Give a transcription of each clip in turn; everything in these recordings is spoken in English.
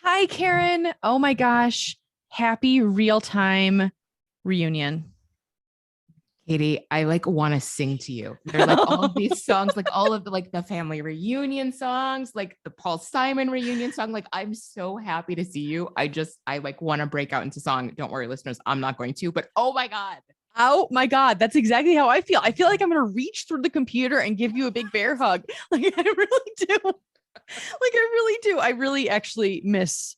Hi, Karen. Oh my gosh. Happy real time reunion. Katie, I like want to sing to you. They're like all of these songs, like all of the family reunion songs, like the Paul Simon reunion song. Like, I'm so happy to see you. I like want to break out into song. Don't worry, listeners, I'm not going to, but oh my God. Oh my God. That's exactly how I feel. I feel like I'm going to reach through the computer and give you a big bear hug. Like, I really do. Like, I really do. I really actually miss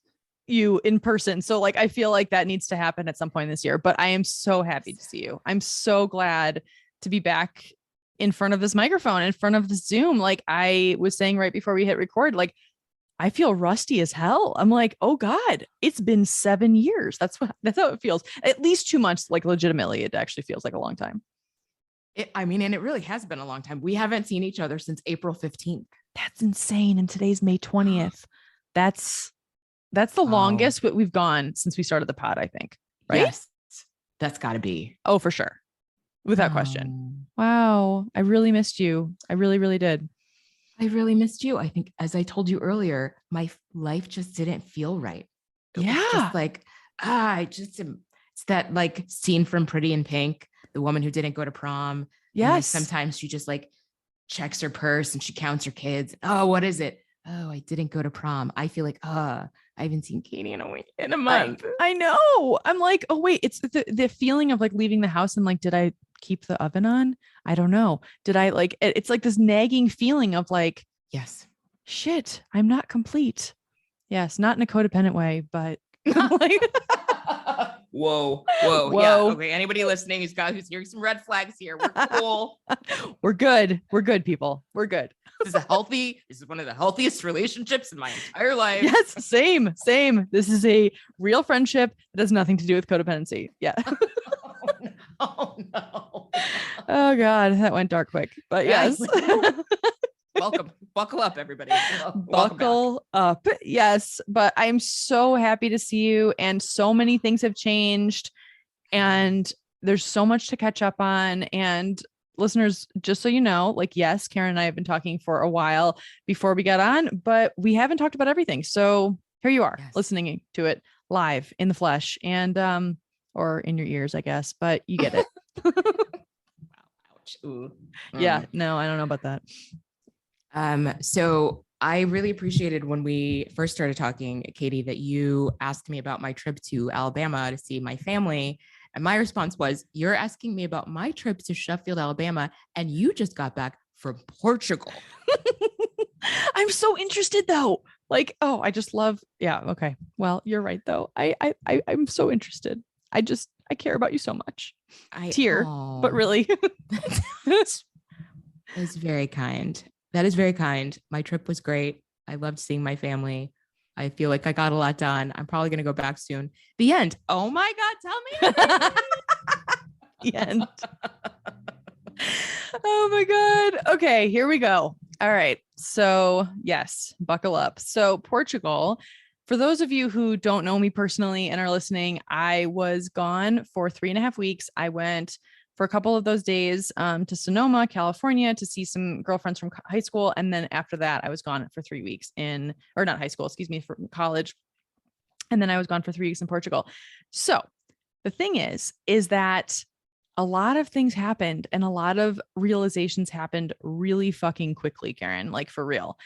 you in person. So, like, I feel like that needs to happen at some point this year. But I am so happy to see you. I'm so glad to be back in front of this microphone, in front of the Zoom. Like I was saying right before we hit record, like, I feel rusty as hell. I'm like, oh God, it's been 7 years. That's how it feels. At least 2 months, like legitimately, it actually feels like a long time. And it really has been a long time. We haven't seen each other since April 15th. That's insane. And today's May 20th. That's that's the Wow. longest we've gone since we started the pod, I think. Right? Yes, that's got to be. Oh, for sure. Without question. Wow. I really missed you. I really, really did. I really missed you. I think, as I told you earlier, my life just didn't feel right. It was Yeah. just like, it's that like scene from Pretty in Pink, the woman who didn't go to prom. And like Yes. sometimes she just like checks her purse and she counts her kids. Oh, what is it? Oh, I didn't go to prom. I feel like, I haven't seen Katie in a month. I know. I'm like, oh wait, it's the feeling of like leaving the house and like, did I keep the oven on? I don't know. Did I like it's like this nagging feeling of like, Yes. shit, I'm not complete. Yes, not in a codependent way, but like Whoa. whoa. Yeah. Okay. Anybody listening who's hearing some red flags here. We're cool. We're good. We're good, people. We're good. This is one of the healthiest relationships in my entire life. Yes, same. This is a real friendship that has nothing to do with codependency. Yeah. Oh no. Oh God, that went dark quick. But yes. Buckle up, everybody. Buckle up. Yes. But I'm so happy to see you. And so many things have changed. And there's so much to catch up on. And listeners, just so you know, like, yes, Karen and I have been talking for a while before we got on, but we haven't talked about everything. So here you are, listening to it live in the flesh and or in your ears, I guess, but you get it. Ouch. Ooh. Yeah, no, I don't know about that. So I really appreciated when we first started talking, Katie, that you asked me about my trip to Alabama to see my family. And my response was, you're asking me about my trip to Sheffield, Alabama, and you just got back from Portugal. I'm so interested though. Like, oh, I just love, yeah, okay. Well, you're right though. I'm so interested. I care about you so much. But really. That's very kind. That is very kind. My trip was great. I loved seeing my family. I feel like I got a lot done. I'm probably going to go back soon. The end. Oh my God, tell me. The end. Oh my God. Okay, here we go. All right. So, yes, buckle up. So, Portugal, for those of you who don't know me personally and are listening, I was gone for 3.5 weeks. I went for a couple of those days to Sonoma, California to see some girlfriends from high school. And then after that, I was gone for 3 weeks or not high school, excuse me, for college. And then I was gone for 3 weeks in Portugal. So the thing is that a lot of things happened and a lot of realizations happened really fucking quickly, Karen, like for real.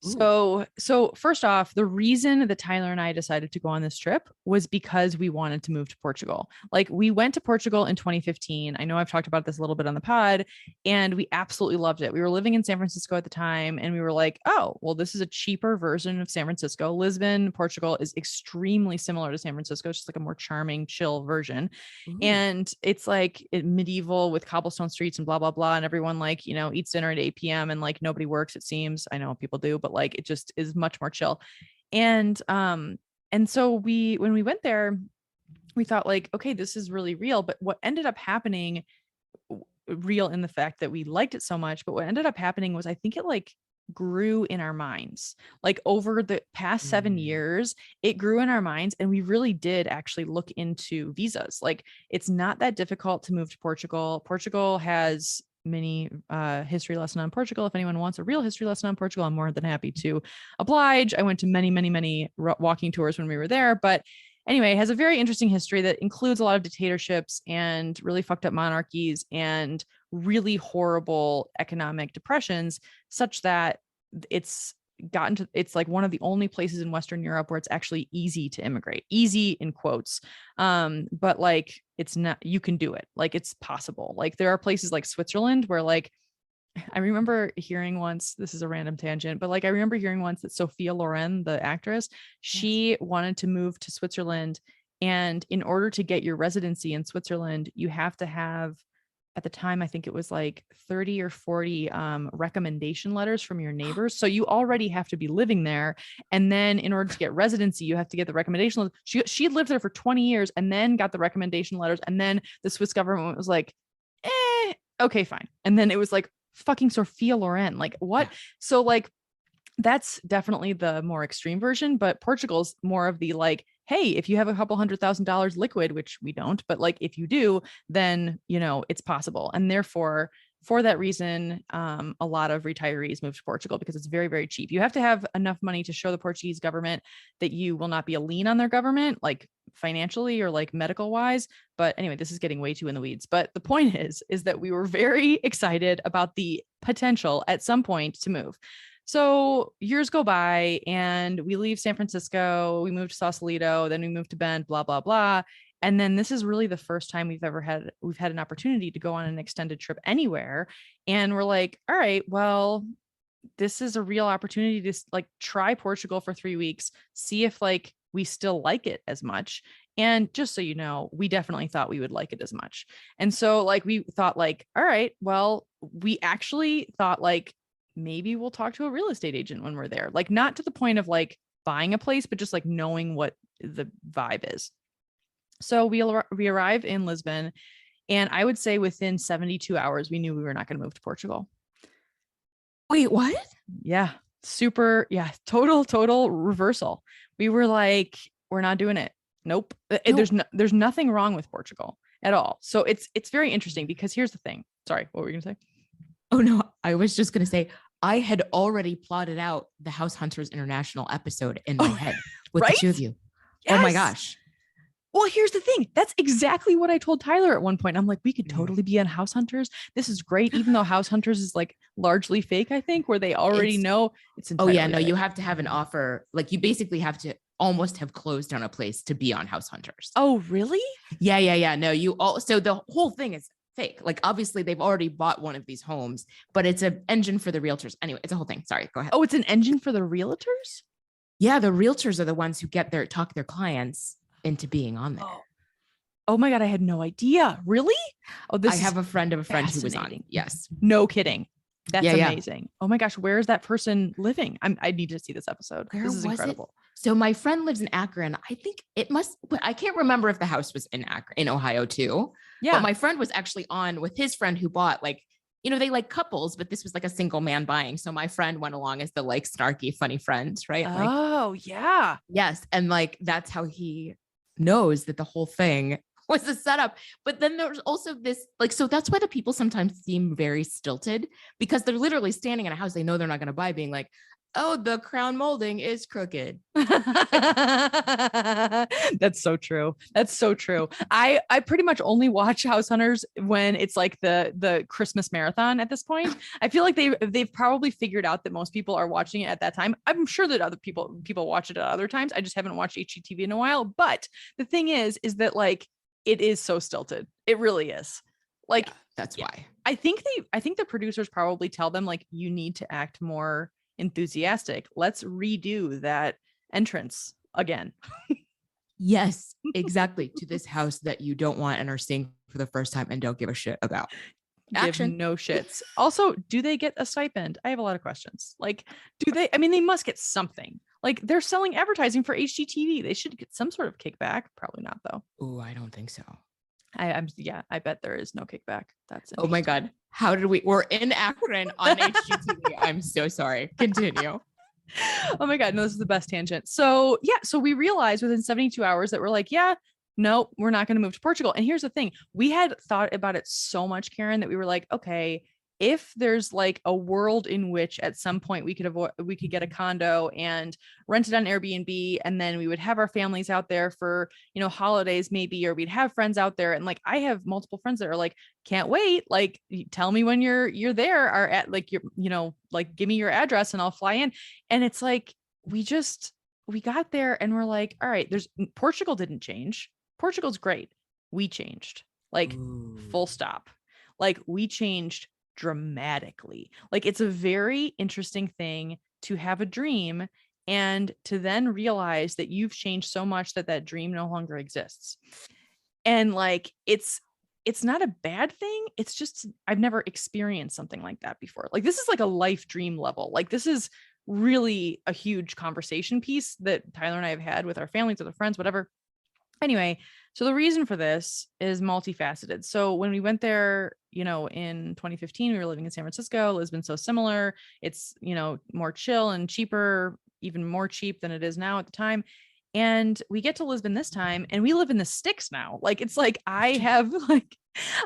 So first off, the reason that Tyler and I decided to go on this trip was because we wanted to move to Portugal. Like we went to Portugal in 2015. I know I've talked about this a little bit on the pod and we absolutely loved it. We were living in San Francisco at the time and we were like, oh, well, this is a cheaper version of San Francisco. Lisbon, Portugal is extremely similar to San Francisco. It's just like a more charming, chill version. And it's like medieval with cobblestone streets and blah, blah, blah. And everyone like, eats dinner at 8 p.m. and like nobody works, it seems. I know people do, but like it just is much more chill. And so when we went there, we thought like, okay, this is really real. But what ended up happening, real in the fact that we liked it so much, but what ended up happening was I think it like grew in our minds. Like over the past 7 years, it grew in our minds and we really did actually look into visas. Like it's not that difficult to move to Portugal. Portugal has mini history lesson on Portugal. If anyone wants a real history lesson on Portugal, I'm more than happy to oblige. I went to many walking tours when we were there, but anyway, it has a very interesting history that includes a lot of dictatorships and really fucked up monarchies and really horrible economic depressions, such that it's it's like one of the only places in Western Europe where it's actually easy to immigrate, easy in quotes. But like, it's not, you can do it. Like, it's possible. Like, there are places like Switzerland where like, I remember hearing once, this is a random tangent, but like, I remember hearing once that Sophia Loren, the actress, she wanted to move to Switzerland. And in order to get your residency in Switzerland, you have to have, at the time, I think it was like 30 or 40 recommendation letters from your neighbors. So you already have to be living there. And then in order to get residency, you have to get the recommendation. She lived there for 20 years and then got the recommendation letters. And then the Swiss government was like, okay, fine. And then it was like fucking Sophia Loren. Like, what? Yeah. So like, that's definitely the more extreme version, but Portugal's more of the like, hey, if you have a couple $100,000 liquid, which we don't, but like if you do, then you know it's possible. And therefore, for that reason, a lot of retirees move to Portugal because it's very, very cheap. You have to have enough money to show the Portuguese government that you will not be a lien on their government, like financially or like medical wise. But anyway, this is getting way too in the weeds. But the point is that we were very excited about the potential at some point to move. So years go by and we leave San Francisco, we move to Sausalito, then we move to Bend, blah, blah, blah. And then this is really the first time we've had an opportunity to go on an extended trip anywhere. And we're like, all right, well, this is a real opportunity to like try Portugal for 3 weeks, see if like we still like it as much. And just so you know, we definitely thought we would like it as much. And so like, we thought like, all right, well, we actually thought like, maybe we'll talk to a real estate agent when we're there. Like, not to the point of like buying a place, but just like knowing what the vibe is. So we arrive in Lisbon, and I would say within 72 hours, we knew we were not going to move to Portugal. Wait, what? Yeah. Super. Yeah. Total reversal. We were like, we're not doing it. Nope. There's nothing wrong with Portugal at all. So it's very interesting because here's the thing. Sorry, what were you going to say? Oh, no, I was just going to say, I had already plotted out the House Hunters International episode in my head with the two of you. Yes. Oh my gosh. Well, here's the thing. That's exactly what I told Tyler at one point. I'm like, we could totally be on House Hunters. This is great. Even though House Hunters is like largely fake, I think, where they already know it's. Oh yeah, no, you have to have an offer. Like you basically have to almost have closed on a place to be on House Hunters. Oh, really? Yeah. No, so the whole thing is fake. Like obviously they've already bought one of these homes, but it's an engine for the realtors. Anyway, it's a whole thing. Sorry, go ahead. Oh, it's an engine for the realtors? Yeah, the realtors are the ones who talk their clients into being on there. Oh my God, I had no idea. Really? Oh, I have a friend of a friend who was on. Yes. No kidding. That's amazing. Yeah. Oh my gosh, where is that person living? I need to see this episode. This is incredible. So my friend lives in Akron. I think I can't remember if the house was in Akron, in Ohio too. Yeah. But my friend was actually on with his friend who bought like, you know, they like couples, but this was like a single man buying. So my friend went along as the like snarky, funny friend, right? Oh, yeah. Yes. And like, that's how he knows that the whole thing was a setup. But then there's also this, like, so that's why the people sometimes seem very stilted because they're literally standing in a house they know they're not going to buy, being like, oh, the crown molding is crooked. That's so true. That's so true. I pretty much only watch House Hunters when it's like the Christmas marathon at this point. I feel like they've probably figured out that most people are watching it at that time. I'm sure that other people watch it at other times. I just haven't watched HGTV in a while. But the thing is that like it is so stilted. It really is. Like that's why. I think the producers probably tell them like you need to act more enthusiastic. Let's redo that entrance again. Yes, exactly. To this house that you don't want and are seeing for the first time and don't give a shit about. Action. Give no shits. Also, do they get a stipend? I have a lot of questions. Like, do they? I mean, they must get something. Like, they're selling advertising for HGTV. They should get some sort of kickback. Probably not, though. Oh, I don't think so. I bet there is no kickback. That's oh my God. How did we're in Akron on HGTV. I'm so sorry. Continue. Oh my God. No, this is the best tangent. So yeah. So we realized within 72 hours that we're like, yeah, no, we're not going to move to Portugal. And here's the thing. We had thought about it so much, Karen, that we were like, okay, if there's like a world in which at some point we could get a condo and rent it on Airbnb, and then we would have our families out there for, holidays maybe, or we'd have friends out there. And like, I have multiple friends that are like, can't wait. Like, tell me when you're there, or at like, like give me your address and I'll fly in. And it's like, we got there and we're like, all right, Portugal didn't change. Portugal's great. We changed, like, Ooh. full stop. Like, we changed dramatically. Like, it's a very interesting thing to have a dream and to then realize that you've changed so much that dream no longer exists. And like, it's not a bad thing. It's just, I've never experienced something like that before. Like, this is like a life dream level. Like, this is really a huge conversation piece that Tyler and I have had with our families, with our friends, whatever. Anyway, so the reason for this is multifaceted. So when we went there, in 2015, we were living in San Francisco. Lisbon's so similar. It's, more chill and cheaper, even more cheap than it is now at the time. And we get to Lisbon this time and we live in the sticks now. Like, it's like, I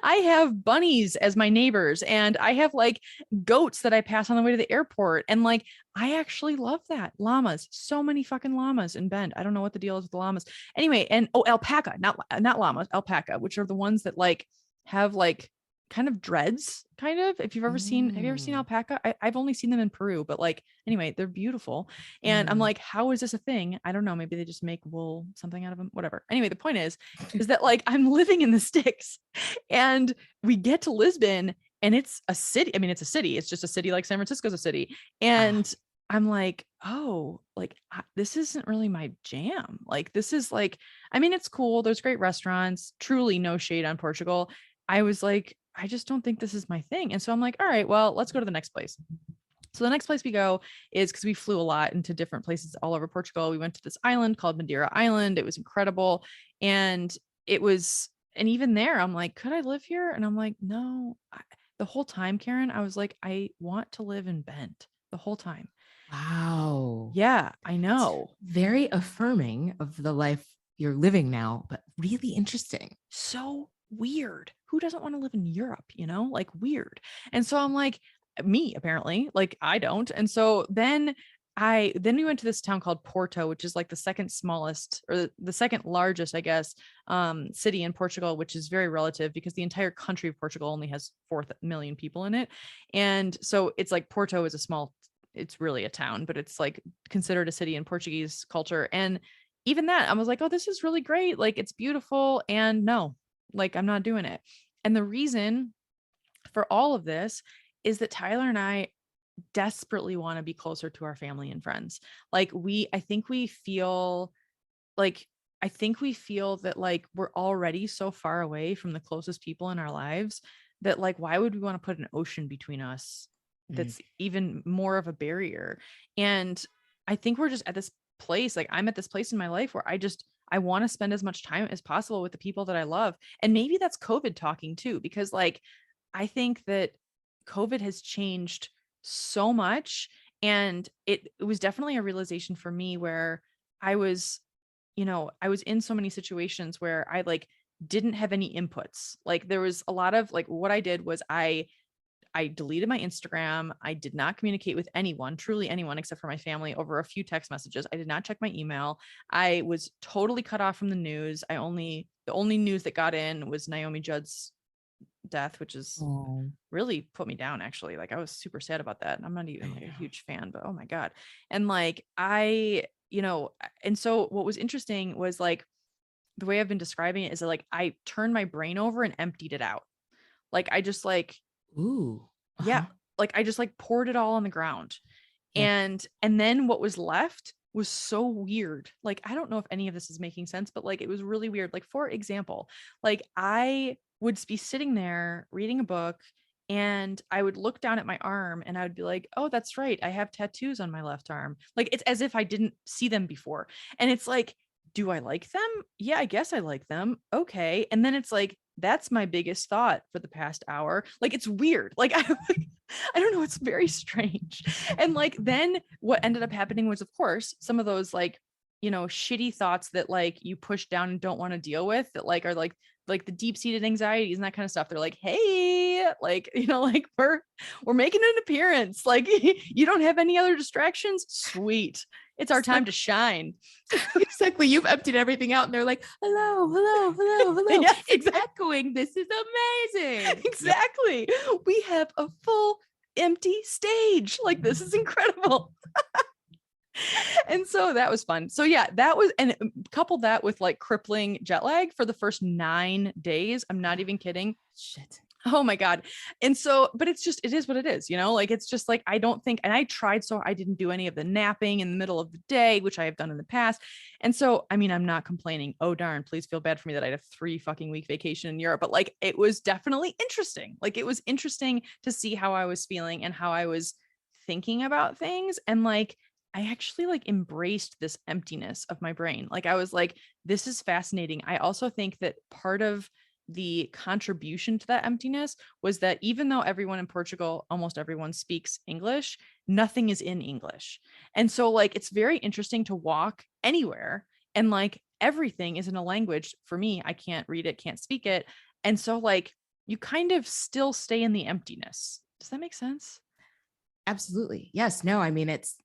have bunnies as my neighbors, and I have like goats that I pass on the way to the airport. And like, I actually love that. Llamas, so many fucking llamas in Bend. I don't know what the deal is with the llamas. Anyway, and alpaca, not llamas, alpaca, which are the ones that like have like kind of dreads, kind of. If you've ever seen, have you ever seen alpaca? I've only seen them in Peru, but like, anyway, they're beautiful. And I'm like, how is this a thing? I don't know. Maybe they just make wool, something out of them, whatever. Anyway, the point is that like, I'm living in the sticks and we get to Lisbon and it's a city. I mean, it's a city. It's just a city like San Francisco's a city. And I'm like, oh, like, this isn't really my jam. Like, this is like, I mean, it's cool. There's great restaurants, truly no shade on Portugal. I was like, I just don't think this is my thing. And so I'm like, all right, well, let's go to the next place. So the next place we go is, because we flew a lot into different places all over Portugal. We went to this island called Mandira Island. It was incredible. And even there, I'm like, could I live here? And I'm like, no. The whole time, Karen, I was like, I want to live in Bend the whole time. Wow. Yeah, I know. Very affirming of the life you're living now, but really interesting. So weird. Who doesn't want to live in Europe, like, weird. And so I'm like, me, apparently, like, I don't. And so then we went to this town called Porto, which is like the second smallest, or the second largest, I guess, city in Portugal, which is very relative because the entire country of Portugal only has 4 million people in it. And so it's like, Porto is it's really a town, but it's like considered a city in Portuguese culture. And even that, I was like, oh, this is really great. Like, it's beautiful. And no, like, I'm not doing it. And the reason for all of this is that Tyler and I desperately want to be closer to our family and friends. Like, I think we feel that like, we're already so far away from the closest people in our lives that like, why would we want to put an ocean between us that's even more of a barrier? And I think we're just at this place, like, I'm at this place in my life where I want to spend as much time as possible with the people that I love. And maybe that's COVID talking too, because like, I think that COVID has changed so much. And it was definitely a realization for me where I was in so many situations where I like didn't have any inputs. Like, there was a lot of like, what I did was I deleted my Instagram. I did not communicate with anyone, truly anyone, except for my family, over a few text messages. I did not check my email. I was totally cut off from the news. The only news that got in was Naomi Judd's death, which is really put me down, actually. Like, I was super sad about that. I'm not even like a huge fan, but oh my God. And like, and so what was interesting was like, the way I've been describing it is that like, I turned my brain over and emptied it out. Like, I just like, yeah, like, I just like poured it all on the ground. And then what was left was so weird. Like, I don't know if any of this is making sense, but like, it was really weird. Like, for example, like, I would be sitting there reading a book and I would look down at my arm and I would be like, oh, that's right, I have tattoos on my left arm. Like, it's as if I didn't see them before. And it's like, do I like them? Yeah, I guess I like them. Okay. And then it's like, that's my biggest thought for the past hour. Like, it's weird. Like, I don't know. It's very strange. And like, then what ended up happening was, of course, some of those like, shitty thoughts that like you push down and don't want to deal with, that like are like the deep-seated anxieties and that kind of stuff. They're like, hey, it? Like, like we're making an appearance. Like you don't have any other distractions? Sweet. It's our time to shine. Exactly. You've emptied everything out and they're like, hello, hello, hello, hello. Yes, it's echoing. This is amazing. Exactly. Yep. We have a full empty stage. Like, this is incredible. And so that was fun. So yeah, that was, and couple that with like crippling jet lag for the first 9 days. I'm not even kidding. Shit. Oh my God. And so, but it is what it is, like, it's just like, I don't think, and I tried, so I didn't do any of the napping in the middle of the day, which I have done in the past. And so, I mean, I'm not complaining. Oh, darn, please feel bad for me that I had a 3 fucking week vacation in Europe, but like, it was definitely interesting. Like, it was interesting to see how I was feeling and how I was thinking about things. And like, I actually like embraced this emptiness of my brain. Like, I was like, this is fascinating. I also think that part of the contribution to that emptiness was that even though everyone in Portugal, almost everyone speaks English, nothing is in English. And so like, it's very interesting to walk anywhere and like everything is in a language. For me, I can't read it, can't speak it. And so like, you kind of still stay in the emptiness. Does that make sense? Absolutely. Yes. No, I mean, it's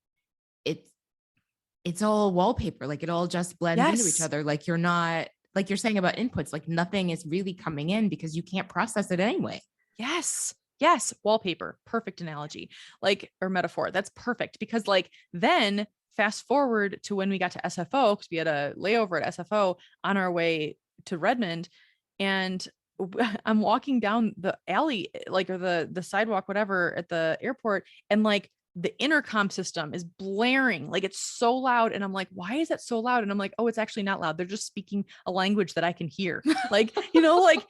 all wallpaper. Like, it all just blends into each other. Like, you're not, like you're saying about inputs, like nothing is really coming in because you can't process it anyway. Yes. Wallpaper. Perfect analogy, like, or metaphor. That's perfect. Because like, then fast forward to when we got to SFO, because we had a layover at SFO on our way to Redmond. And I'm walking down the alley, like, or the sidewalk, whatever, at the airport. And like, the intercom system is blaring, like, it's so loud. And I'm like, why is that so loud? And I'm like, oh, it's actually not loud. They're just speaking a language that I can hear. Like, like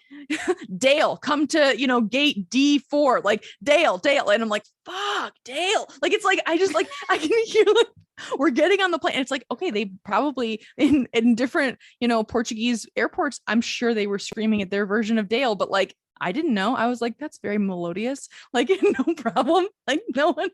Dale, come to, gate D4, like Dale. And I'm like, fuck, Dale. Like, it's like, I just like, I can hear like, we're getting on the plane. And it's like, okay, they probably in different, Portuguese airports, I'm sure they were screaming at their version of Dale, but like, I didn't know. I was like, that's very melodious. Like, no problem. Like, no one,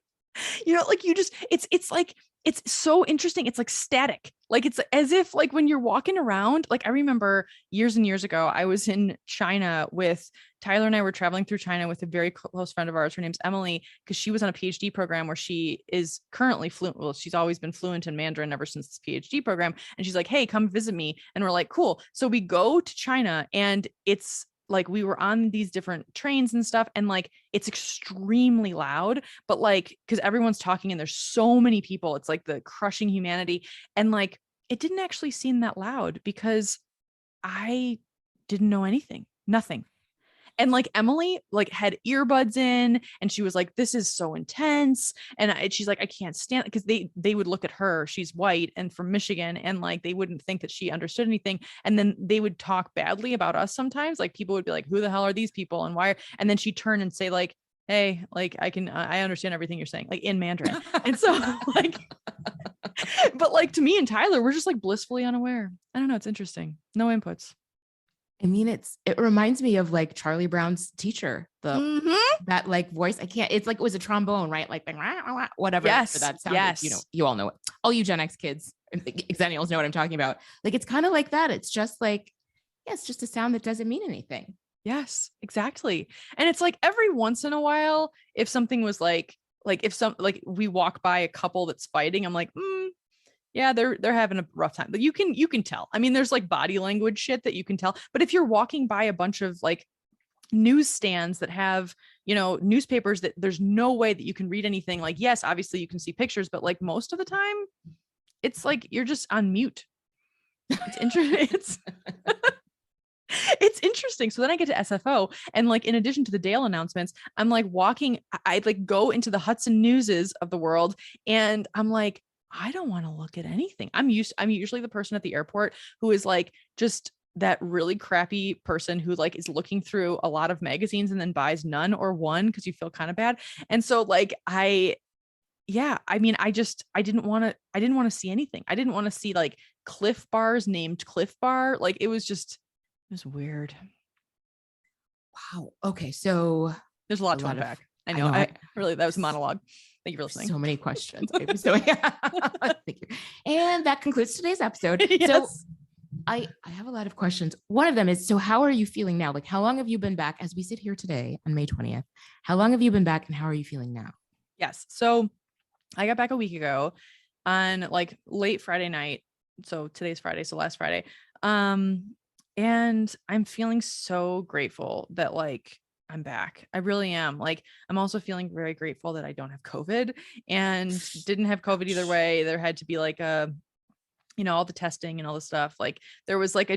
like, you just, it's like, it's so interesting. It's like static. Like, it's as if like when you're walking around, like, I remember years and years ago, I was in China with Tyler, and I were traveling through China with a very close friend of ours. Her name's Emily, because she was on a PhD program where she is currently fluent. Well, she's always been fluent in Mandarin ever since this PhD program. And she's like, hey, come visit me. And we're like, cool. So we go to China, and it's like, we were on these different trains and stuff, and like, it's extremely loud, but like, because everyone's talking and there's so many people, it's like the crushing humanity. And like, it didn't actually seem that loud because I didn't know nothing. And like, Emily like had earbuds in, and she was like, this is so intense. And she's like, I can't stand it, because they would look at her, she's white and from Michigan, and like, they wouldn't think that she understood anything. And then they would talk badly about us sometimes. Like, people would be like, who the hell are these people, and why? And then she'd turn and say like, hey, like, I understand everything you're saying, like, in Mandarin. And so like, but like, to me and Tyler, we're just like blissfully unaware. I don't know. It's interesting. No inputs. I mean, it reminds me of like Charlie Brown's teacher, that like voice. I can't, it's like, it was a trombone, right? Like, whatever. Yes. That sounded, Yes. You all know it. All you Gen X kids and Xennials know what I'm talking about. Like, it's kind of like that. It's just like, yeah, it's just a sound that doesn't mean anything. Yes, exactly. And it's like, every once in a while, if something was like if we walk by a couple that's fighting, I'm like, yeah, they're having a rough time. But you can tell. I mean, there's like body language shit that you can tell. But if you're walking by a bunch of like newsstands that have, newspapers, that there's no way that you can read anything. Like, yes, obviously you can see pictures, but like, most of the time it's like, you're just on mute. It's interesting. It's interesting. So then I get to SFO, and like, in addition to the Dale announcements, I'm like walking, I like go into the Hudson Newses of the world, and I'm like, I don't want to look at anything. I'm usually the person at the airport who is like, just that really crappy person who like is looking through a lot of magazines and then buys none or one, because you feel kind of bad. And so like, I didn't want to see anything. I didn't want to see like Cliff Bars named Cliff Bar. Like, it was weird. Wow. Okay. So there's a lot to unpack. I know. I really, that was a monologue. Thank you for listening. So many questions. So yeah. Thank you. And that concludes today's episode. Yes. I have a lot of questions. One of them is, so how are you feeling now? Like, how long have you been back as we sit here today on May 20th? How long have you been back and how are you feeling now? Yes. So I got back a week ago on like late Friday night. So today's Friday, so last Friday. And I'm feeling so grateful that like I'm back. I really am. Like I'm also feeling very grateful that I don't have COVID and didn't have COVID either way. There had to be like all the testing and all the stuff. Like there was like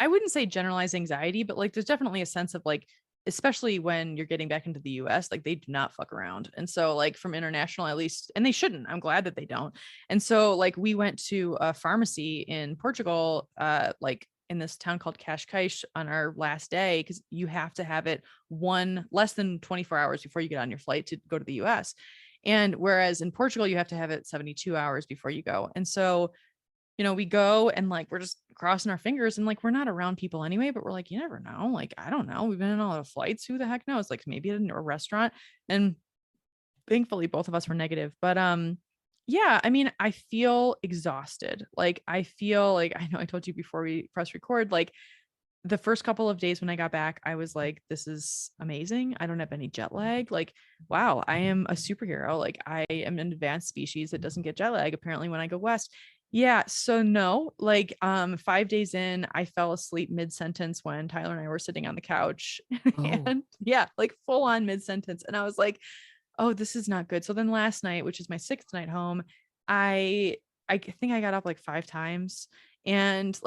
I wouldn't say generalized anxiety, but like there's definitely a sense of like, especially when you're getting back into the US, like they do not fuck around. And so like from international at least, and they shouldn't, I'm glad that they don't. And so like we went to a pharmacy in Portugal, like in this town called Cascais on our last day, because you have to have it less than 24 hours before you get on your flight to go to the US. And whereas in Portugal, you have to have it 72 hours before you go. And so we go and like we're just crossing our fingers and like we're not around people anyway, but we're like, you never know. Like, I don't know. We've been in a lot of flights. Who the heck knows? Like maybe at a restaurant. And thankfully both of us were negative. But yeah, I mean, I feel exhausted. Like I feel like I know I told you before we press record, like the first couple of days when I got back, I was like, this is amazing. I don't have any jet lag. Like, wow, I am a superhero. Like I am an advanced species that doesn't get jet lag apparently when I go west. Yeah, so no, like 5 days in, I fell asleep mid-sentence when Tyler and I were sitting on the couch. Oh, And yeah, like full on mid-sentence. And I was like, oh, this is not good. So then last night, which is my sixth night home, I think I got up like 5 times and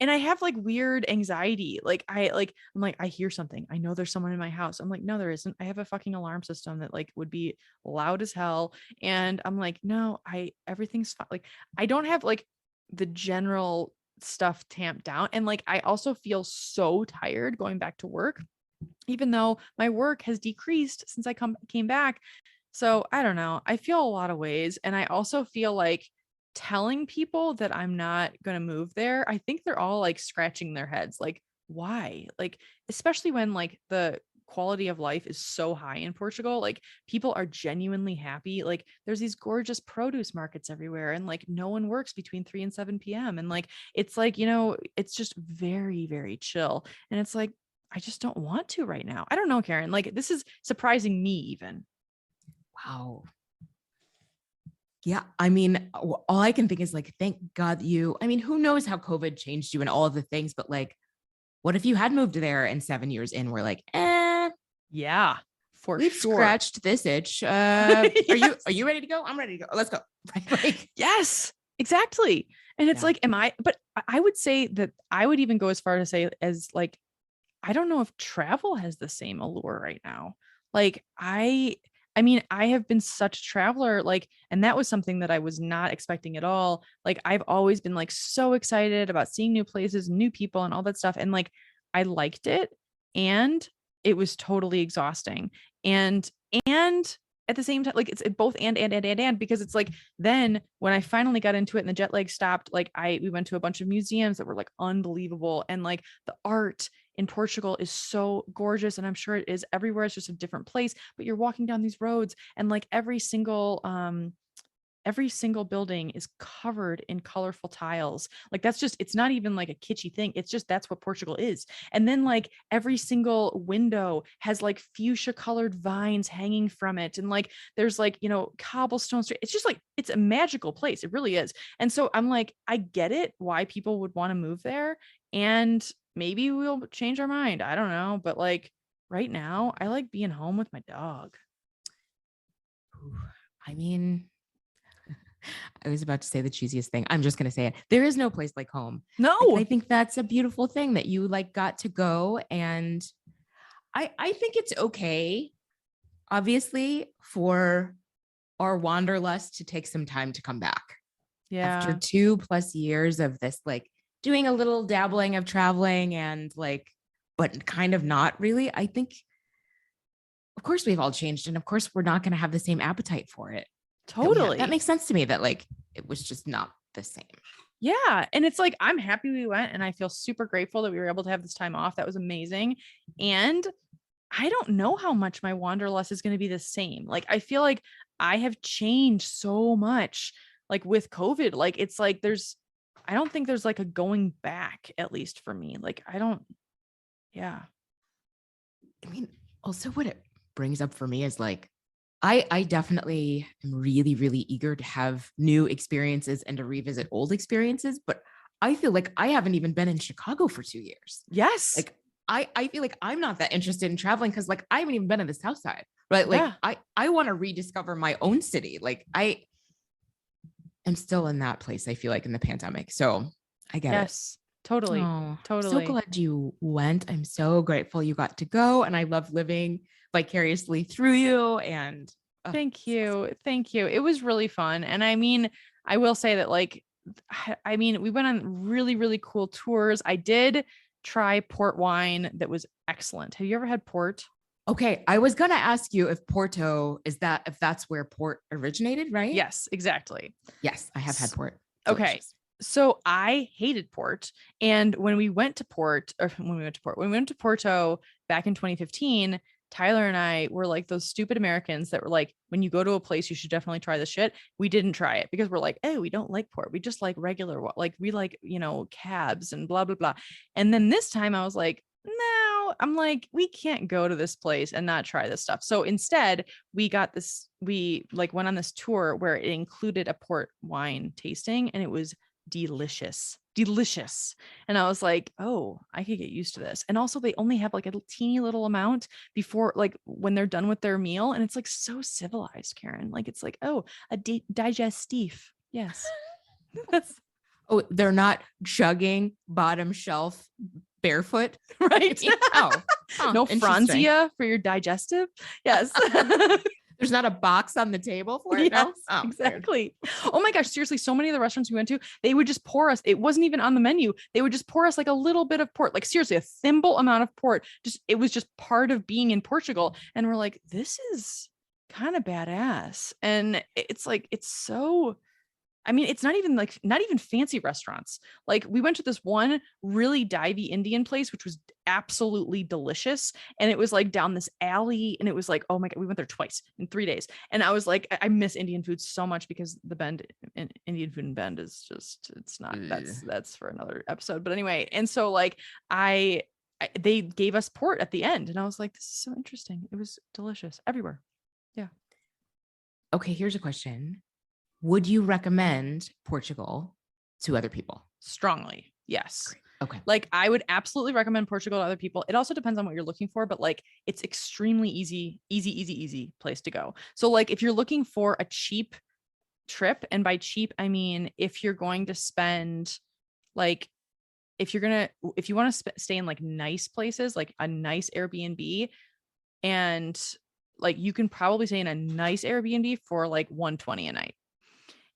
I have like weird anxiety. I'm like, I hear something. I know there's someone in my house. I'm like, no, there isn't. I have a fucking alarm system that like would be loud as hell. And I'm like, no, everything's fine. Like, I don't have like the general stuff tamped down. And like, I also feel so tired going back to work, even though my work has decreased since I came back. So I don't know. I feel a lot of ways. And I also feel like telling people that I'm not going to move there, I think they're all like scratching their heads. Like, why? Like, especially when like the quality of life is so high in Portugal, like people are genuinely happy. Like there's these gorgeous produce markets everywhere and like no one works between 3 and 7 p.m. And like, it's like, it's just very, very chill. And it's like, I just don't want to right now. I don't know, Karen, like this is surprising me even. wow. Yeah, I mean, all I can think is like, thank God I mean, who knows how COVID changed you and all of the things, but like, what if you had moved there and 7 years in, we're like, Yeah, for we've sure. scratched this itch. Yes. Are you ready to go? I'm ready to go. Let's go. Like, Yes, exactly. And it's yeah. like, but I would say that I would even go as far to say as like, I don't know if travel has the same allure right now. Like I mean, I have been such a traveler, like, and that was something that I was not expecting at all. Like, I've always been like so excited about seeing new places, new people, and all that stuff. And like, I liked it, and it was totally exhausting. And at the same time, like, it's both and because it's like then when I finally got into it and the jet lag stopped, like we went to a bunch of museums that were like unbelievable, and like the art in Portugal is so gorgeous, and I'm sure it is everywhere. It's just a different place, but you're walking down these roads and like every single building is covered in colorful tiles. Like that's just, it's not even like a kitschy thing. It's just, that's what Portugal is. And then like every single window has like fuchsia colored vines hanging from it. And like, there's like, cobblestone street. It's just like, it's a magical place. It really is. And so I'm like, I get it why people would want to move there. And maybe we'll change our mind. I don't know. But like right now, I like being home with my dog. I mean, I was about to say the cheesiest thing. I'm just going to say it. There is no place like home. No. Like, I think that's a beautiful thing that you like got to go. And I think it's okay, obviously, for our wanderlust to take some time to come back. Yeah. After 2+ years of this, like doing a little dabbling of traveling and like, but kind of not really. I think, of course, we've all changed. And of course, we're not going to have the same appetite for it. Totally. That makes sense to me that like it was just not the same. Yeah. And it's like, I'm happy we went and I feel super grateful that we were able to have this time off. That was amazing. And I don't know how much my wanderlust is going to be the same. Like, I feel like I have changed so much, like with COVID. Like, it's like I don't think there's like a going back, at least for me. Like, I don't, yeah. I mean, also what it brings up for me is like, I definitely am really, really eager to have new experiences and to revisit old experiences, but I feel like I haven't even been in Chicago for 2 years. Yes. Like I feel like I'm not that interested in traveling because like I haven't even been in the South Side, right? Like Yeah. I want to rediscover my own city. Like I am still in that place, I feel like in the pandemic. So I get it. Yes. Totally. Oh, so Totally. glad you went. I'm so grateful you got to go. And I love living vicariously through you. And Thank you. Thank you. It was really fun. And I mean, I will say that like, I mean, we went on really, really cool tours. I did try port wine that was excellent. Have you ever had port? okay, I was gonna ask you if Porto is that if that's where port originated, right? Yes, exactly. Yes, I have had port. Okay. Delicious. So I hated port. And when we went to Porto back in 2015, Tyler and I were like those stupid Americans that were like, when you go to a place, you should definitely try this shit. We didn't try it because we're like, oh, we don't like port. We just like regular, like we like, cabs and blah, blah, blah. And then this time I was like, no, I'm like, we can't go to this place and not try this stuff. So instead, we like went on this tour where it included a port wine tasting and it was delicious. And I was like, oh, I could get used to this. And also they only have like a teeny little amount before, like when they're done with their meal. And it's like so civilized, Karen. Like it's like, oh, a digestif. Yes. That's Oh, they're not chugging bottom shelf barefoot. right. No interesting. Franzia for your digestive. Yes. There's not a box on the table for it. Yes, No? Oh, weird. exactly. Oh my gosh, seriously, so many of the restaurants we went to, they would just pour us. It wasn't even on the menu. They would just pour us like a little bit of port, like seriously, a thimble amount of port. Just it was just part of being in Portugal. And we're like, this is kind of badass. And it's like, it's so I mean, it's not even fancy restaurants. Like we went to this one really divey Indian place, which was absolutely delicious. And it was like down this alley. And it was like, oh my God, we went there twice in 3 days. And I was like, I miss Indian food so much because the Bend in Indian food in Bend is just, it's not, that's for another episode. But anyway. And so like they gave us port at the end and I was like, this is so interesting. It was delicious everywhere. Yeah. Okay, here's a question. Would you recommend Portugal to other people? Strongly. Yes. Great. Okay. Like I would absolutely recommend Portugal to other people. It also depends on what you're looking for, but like it's extremely easy place to go. So like if you're looking for a cheap trip, and by cheap, I mean, if you're going to spend like, if you want to stay in like nice places, like a nice Airbnb, and like you can probably stay in a nice Airbnb for like 120 a night.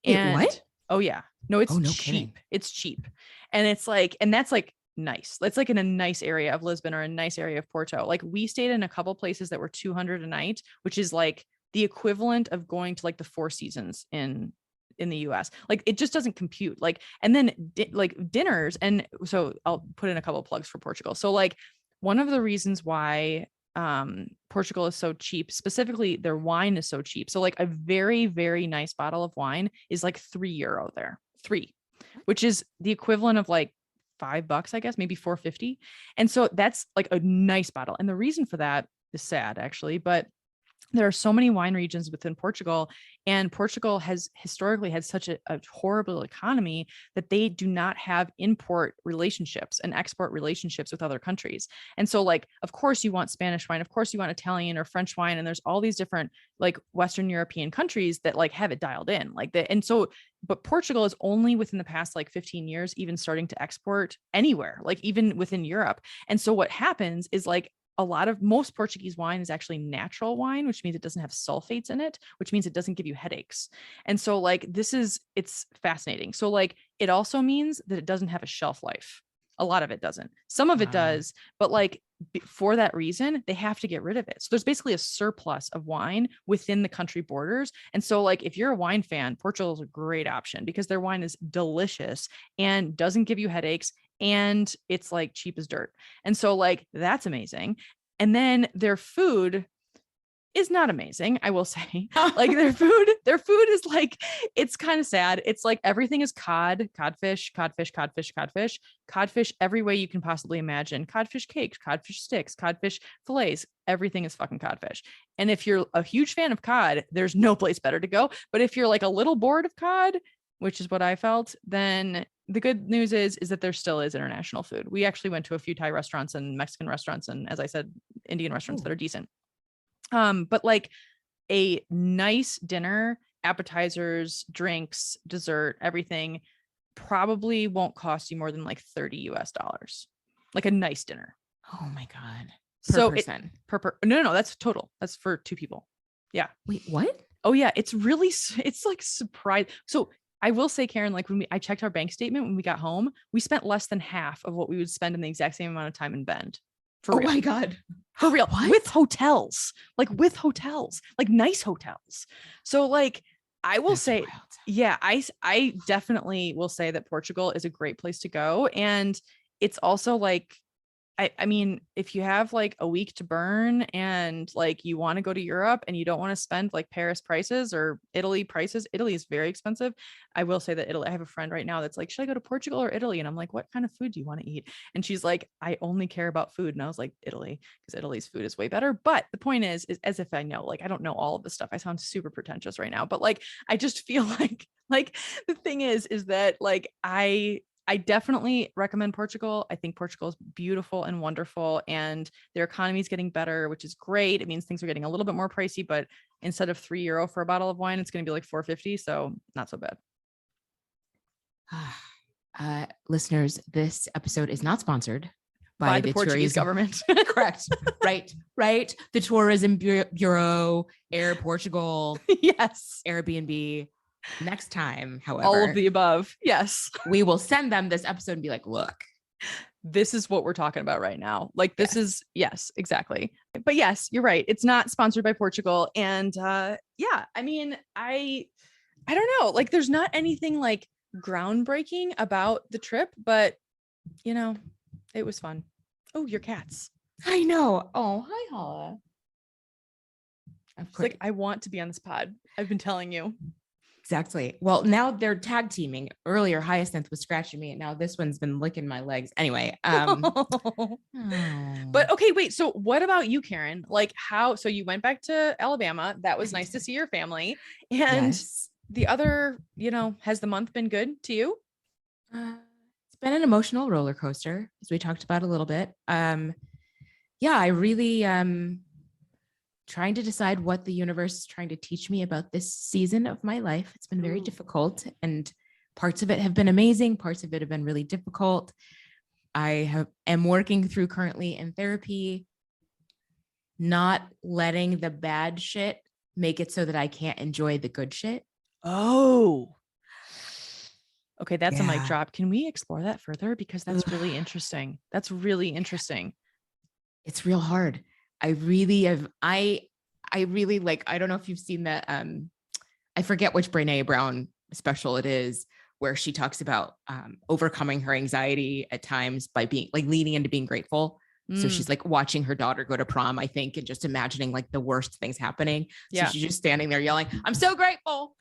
And what? Oh yeah. No, it's no cheap. kidding. It's cheap. And it's like, and that's like nice. That's like in a nice area of Lisbon or a nice area of Porto. Like we stayed in a couple places that were 200 a night, which is like the equivalent of going to like the Four Seasons in the US. Like it just doesn't compute. Like, and then like dinners. And so I'll put in a couple of plugs for Portugal. So like one of the reasons why Portugal is so cheap, specifically their wine is so cheap. So like a very, very nice bottle of wine is like €3 there, which is the equivalent of like $5, I guess, maybe 4.50. And so that's like a nice bottle. And the reason for that is sad actually, but there are so many wine regions within Portugal, and Portugal has historically had such a horrible economy that they do not have import relationships and export relationships with other countries. And so like, of course you want Spanish wine, of course you want Italian or French wine. And there's all these different like Western European countries that like have it dialed in like that. And so, but Portugal is only within the past like 15 years, even starting to export anywhere, like even within Europe. And so what happens is like, most Portuguese wine is actually natural wine, which means it doesn't have sulfates in it, which means it doesn't give you headaches. And so like, it's fascinating. So like, it also means that it doesn't have a shelf life. A lot of it doesn't. Some of it does, but like for that reason, they have to get rid of it. So there's basically a surplus of wine within the country borders. And so like, if you're a wine fan, Portugal is a great option because their wine is delicious and doesn't give you headaches. And it's like cheap as dirt. And so like, that's amazing. And then their food is not amazing, I will say. Like their food is like, it's kind of sad. It's like everything is codfish every way you can possibly imagine. Codfish cakes, codfish sticks, codfish fillets, everything is fucking codfish. And if you're a huge fan of cod, there's no place better to go. But if you're like a little bored of cod, which is what I felt, then the good news is that there still is international food. We actually went to a few Thai restaurants and Mexican restaurants, and as I said, Indian restaurants that are decent. But like a nice dinner, appetizers, drinks, dessert, everything probably won't cost you more than like $30 US. Like a nice dinner. Oh my God. Per person. No, that's total. That's for 2 people. Yeah. Wait, what? Oh yeah. It's like surprise. So I will say, Karen, like when I checked our bank statement when we got home, we spent less than half of what we would spend in the exact same amount of time in Bend. For real. My God. For real. What? With hotels, like nice hotels. So like, I will say, wild. yeah, I definitely will say that Portugal is a great place to go. And it's also like, I mean, if you have like a week to burn and like you want to go to Europe and you don't want to spend like Paris prices or Italy prices, Italy is very expensive. I will say that Italy, I have a friend right now that's like, should I go to Portugal or Italy? And I'm like, what kind of food do you want to eat? And she's like, I only care about food. And I was like, Italy, because Italy's food is way better. But the point is as if I know, like, I don't know all of this stuff. I sound super pretentious right now, but like, I just feel like the thing is that like, I definitely recommend Portugal. I think Portugal is beautiful and wonderful, and their economy is getting better, which is great. It means things are getting a little bit more pricey, but instead of €3 for a bottle of wine, it's going to be like $4.50. So not so bad. Listeners, this episode is not sponsored by the Portuguese government. Correct. Right. The Tourism Bureau, Air Portugal. Yes. Airbnb. Next time, however, all of the above. Yes. We will send them this episode and be like, look, this is what we're talking about right now. Like this is, yes, exactly. But yes, you're right. It's not sponsored by Portugal. And yeah, I mean, I don't know, like there's not anything like groundbreaking about the trip, but you know, it was fun. Oh, your cats. I know. Oh, hi, Holla. It's like, I want to be on this pod. I've been telling you. Exactly. Well, now they're tag teaming. Earlier, Hyacinth was scratching me, and now this one's been licking my legs. Anyway, but okay, wait. So, what about you, Karen? Like, so you went back to Alabama. That was nice to see your family. And the other, has the month been good to you? It's been an emotional roller coaster, as we talked about a little bit. Yeah, I really trying to decide what the universe is trying to teach me about this season of my life. It's been very difficult, and parts of it have been amazing. Parts of it have been really difficult. I am working through currently in therapy, not letting the bad shit make it so that I can't enjoy the good shit. Oh, okay. That's a mic drop. Can we explore that further? Because that's really interesting. That's really interesting. It's real hard. I really like, I don't know if you've seen that. I forget which Brené Brown special it is, where she talks about overcoming her anxiety at times by being like leaning into being grateful. So she's like watching her daughter go to prom, I think, and just imagining like the worst things happening. So she's just standing there yelling, I'm so grateful,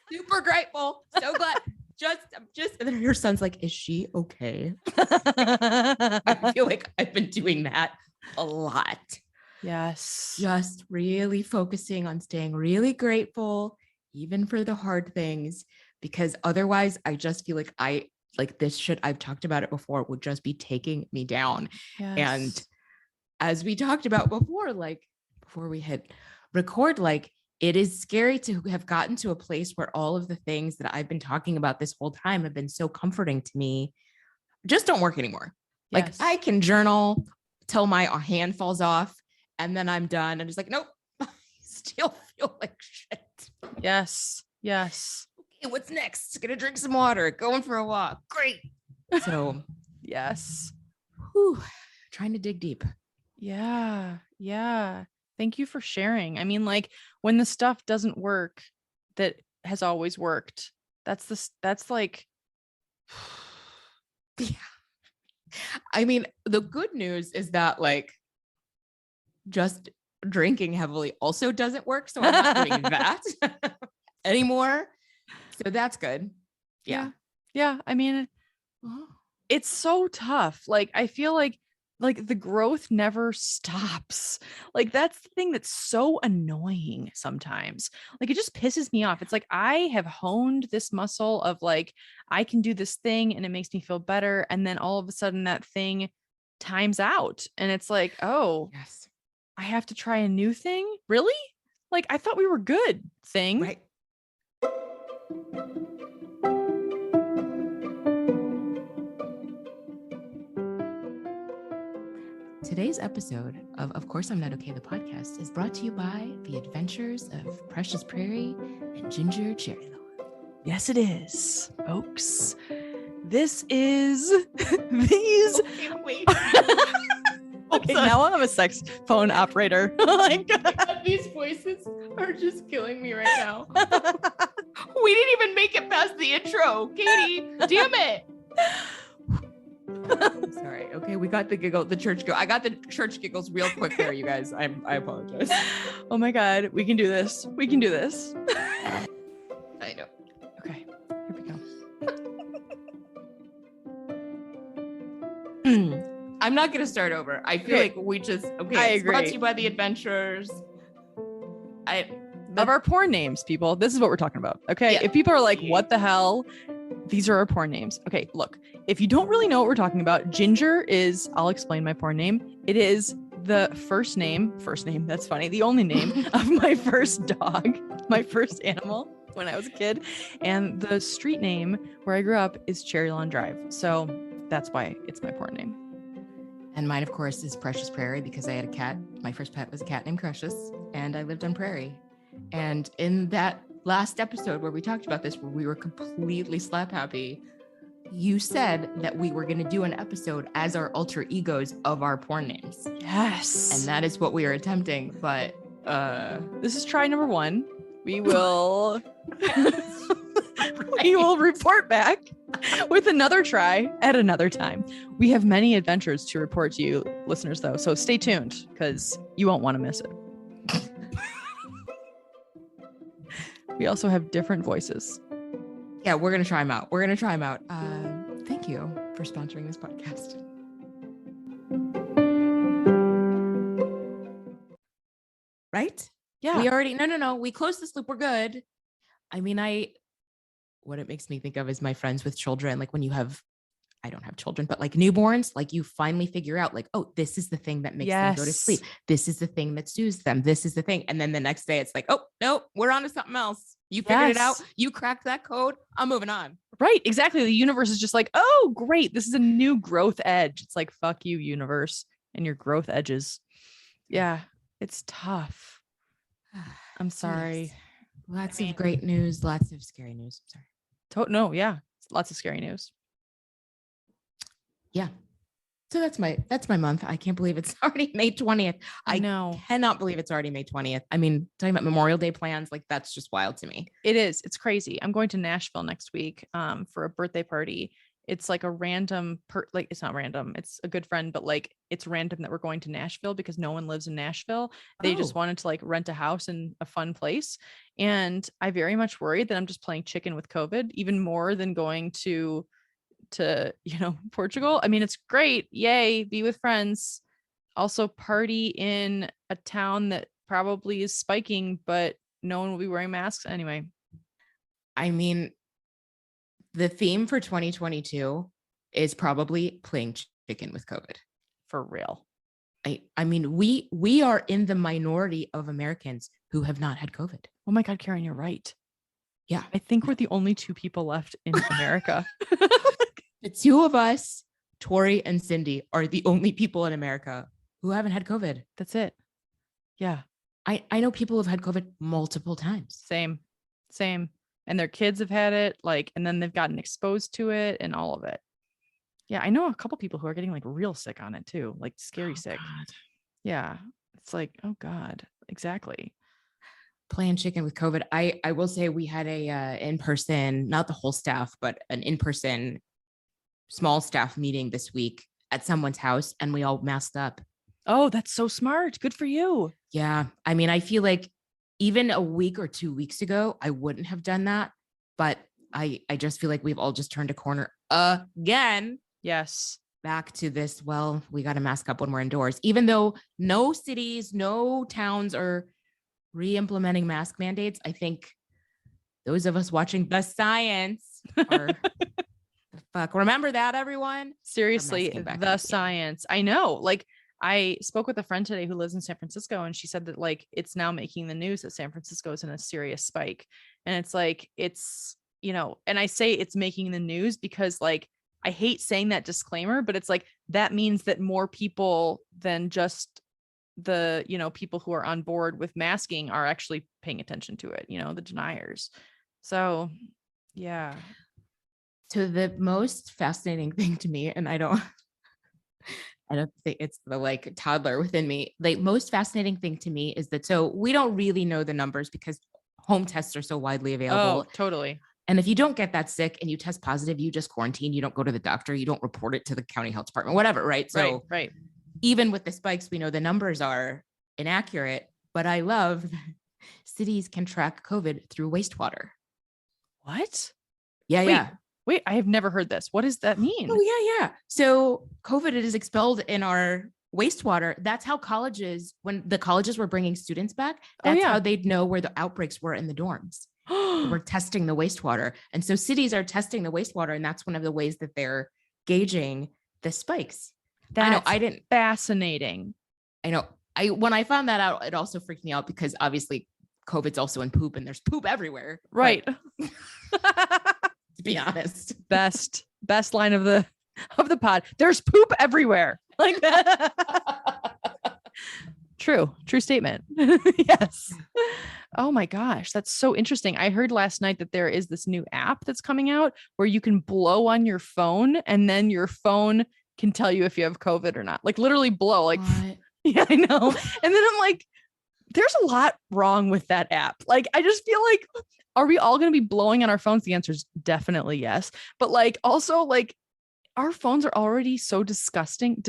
super grateful, so glad. Just, and then her son's like, is she okay? I feel like I've been doing that a lot. Yes. Just really focusing on staying really grateful, even for the hard things, because otherwise I just feel like this shit, I've talked about it before, would just be taking me down. Yes. And as we talked about before, like before we hit record, like it is scary to have gotten to a place where all of the things that I've been talking about this whole time have been so comforting to me just don't work anymore. Yes. Like I can journal till my hand falls off, and then I'm done. I'm just like, nope, I still feel like shit. Yes. Yes. Okay, what's next? Gonna drink some water, going for a walk. Great. So yes. Trying to dig deep. Yeah. Yeah. Thank you for sharing. I mean, like when the stuff doesn't work that has always worked, that's like, yeah. I mean, the good news is that like just drinking heavily also doesn't work. So I'm not doing that anymore. So that's good. Yeah. Yeah. I mean, it's so tough. Like, I feel like the growth never stops. Like, that's the thing that's so annoying sometimes. Like, it just pisses me off. It's like I have honed this muscle of like, I can do this thing and it makes me feel better. And then all of a sudden that thing times out. And it's like, oh, Yes. I have to try a new thing. Really? Like, I thought we were good thing. Right. Today's episode of Course I'm Not Okay, the podcast, is brought to you by the adventures of Precious Prairie and Ginger Cherry. Yes, it is, folks. This is these. Okay, wait. Okay, now I'm a sex phone operator. Like, these voices are just killing me right now. We didn't even make it past the intro, Katie. Damn it. I'm sorry. Okay, we got the giggle, the church giggle. I got the church giggles real quick there, you guys. I apologize. Oh my God, we can do this. We can do this. I know. Okay, here we go. I'm not gonna start over. I feel like we just I it's brought agree. to you by the adventures. Of our porn names, people. This is what we're talking about. Okay. Yeah. If people are like, what the hell? These are our porn names. Okay, look, if you don't really know what we're talking about, Ginger is, I'll explain my porn name. It is the first name, that's funny, the only name of my first dog, my first animal when I was a kid. And the street name where I grew up is Cherry Lawn Drive. So that's why it's my porn name. And mine, of course, is Precious Prairie because I had a cat. My first pet was a cat named Precious, and I lived on Prairie. And in that last episode where we talked about this, where we were completely slap happy, you said that we were going to do an episode as our alter egos of our porn names. Yes. And that is what we are attempting. But this is try number 1. We will we will report back with another try at another time. We have many adventures to report to you listeners though, so stay tuned because you won't want to miss it. We also have different voices. Yeah, we're going to try them out. Thank you for sponsoring this podcast. Right? Yeah. We already, no. We closed this loop. We're good. I mean, what it makes me think of is my friends with children. Like when you have, I don't have children, but like newborns, like you finally figure out like, oh, this is the thing that makes them go to sleep. This is the thing that soothes them. This is the thing. And then the next day it's like, oh, no, we're on to something else. You figured it out. You cracked that code. I'm moving on. Right. Exactly. The universe is just like, oh, great. This is a new growth edge. It's like, fuck you, universe, and your growth edges. Yeah. It's tough. I'm sorry. Yes. Lots of great news. Lots of scary news. I'm sorry. No. Yeah. Lots of scary news. Yeah. So that's my month. I can't believe it's already May 20th. I know. Cannot believe it's already May 20th. I mean, talking about Memorial Day plans, like that's just wild to me. It is. It's crazy. I'm going to Nashville next week for a birthday party. It's like a random like it's not random. It's a good friend, but like it's random that we're going to Nashville because no one lives in Nashville. They just wanted to like rent a house in a fun place. And I very much worried that I'm just playing chicken with COVID even more than going to Portugal. I mean, it's great. Yay, be with friends. Also party in a town that probably is spiking, but no one will be wearing masks anyway. I mean, the theme for 2022 is probably playing chicken with COVID. For real. I mean, we are in the minority of Americans who have not had COVID. Oh my God, Karen, you're right. Yeah. I think we're the only 2 people left in America. The 2 of us, Tori and Cindy, are the only people in America who haven't had COVID. That's it. Yeah. I know people have had COVID multiple times. Same. And their kids have had it, and then they've gotten exposed to it and all of it. Yeah. I know a couple people who are getting like real sick on it too, like scary sick. God. Yeah. It's like, oh God, exactly. Playing chicken with COVID. I will say we had a in-person, not the whole staff, but an in-person small staff meeting this week at someone's house, and we all masked up. Oh, that's so smart. Good for you. Yeah. I mean, I feel like even a week or 2 weeks ago, I wouldn't have done that. But I just feel like we've all just turned a corner again. Yes. Back to this, well, we got to mask up when we're indoors, even though no cities, no towns are re-implementing mask mandates. I think those of us watching the science are fuck. Remember that, everyone? Seriously, masking back the up, yeah. science. I know. Like, I spoke with a friend today who lives in San Francisco, and she said that like it's now making the news that San Francisco is in a serious spike. And it's like, it's, and I say it's making the news because like I hate saying that disclaimer, but it's like that means that more people than just the, people who are on board with masking are actually paying attention to it, the deniers. So, yeah. So the most fascinating thing to me, and I don't think it's the like toddler within me. The most fascinating thing to me is that, so we don't really know the numbers because home tests are so widely available. Oh, totally. And if you don't get that sick and you test positive, you just quarantine, you don't go to the doctor, you don't report it to the county health department, whatever. Right. So right. Even with the spikes, we know the numbers are inaccurate, but I love cities can track COVID through wastewater. What? Yeah. Wait, I have never heard this. What does that mean? Oh, yeah. So COVID is expelled in our wastewater. That's how colleges, when the colleges were bringing students back, that's how they'd know where the outbreaks were in the dorms. We're testing the wastewater. And so cities are testing the wastewater, and that's one of the ways that they're gauging the spikes. I didn't. Fascinating. I know. When I found that out, it also freaked me out because obviously COVID's also in poop and there's poop everywhere. Right. To be honest. Best line of the pod. There's poop everywhere. Like that. True statement. Yes. Oh my gosh, that's so interesting. I heard last night that there is this new app that's coming out where you can blow on your phone and then your phone can tell you if you have COVID or not. Like literally blow. Like, what? Yeah, I know. And then I'm like, there's a lot wrong with that app. Like, I just feel like, are we all going to be blowing on our phones? The answer is definitely yes. But like, also like, our phones are already so disgusting.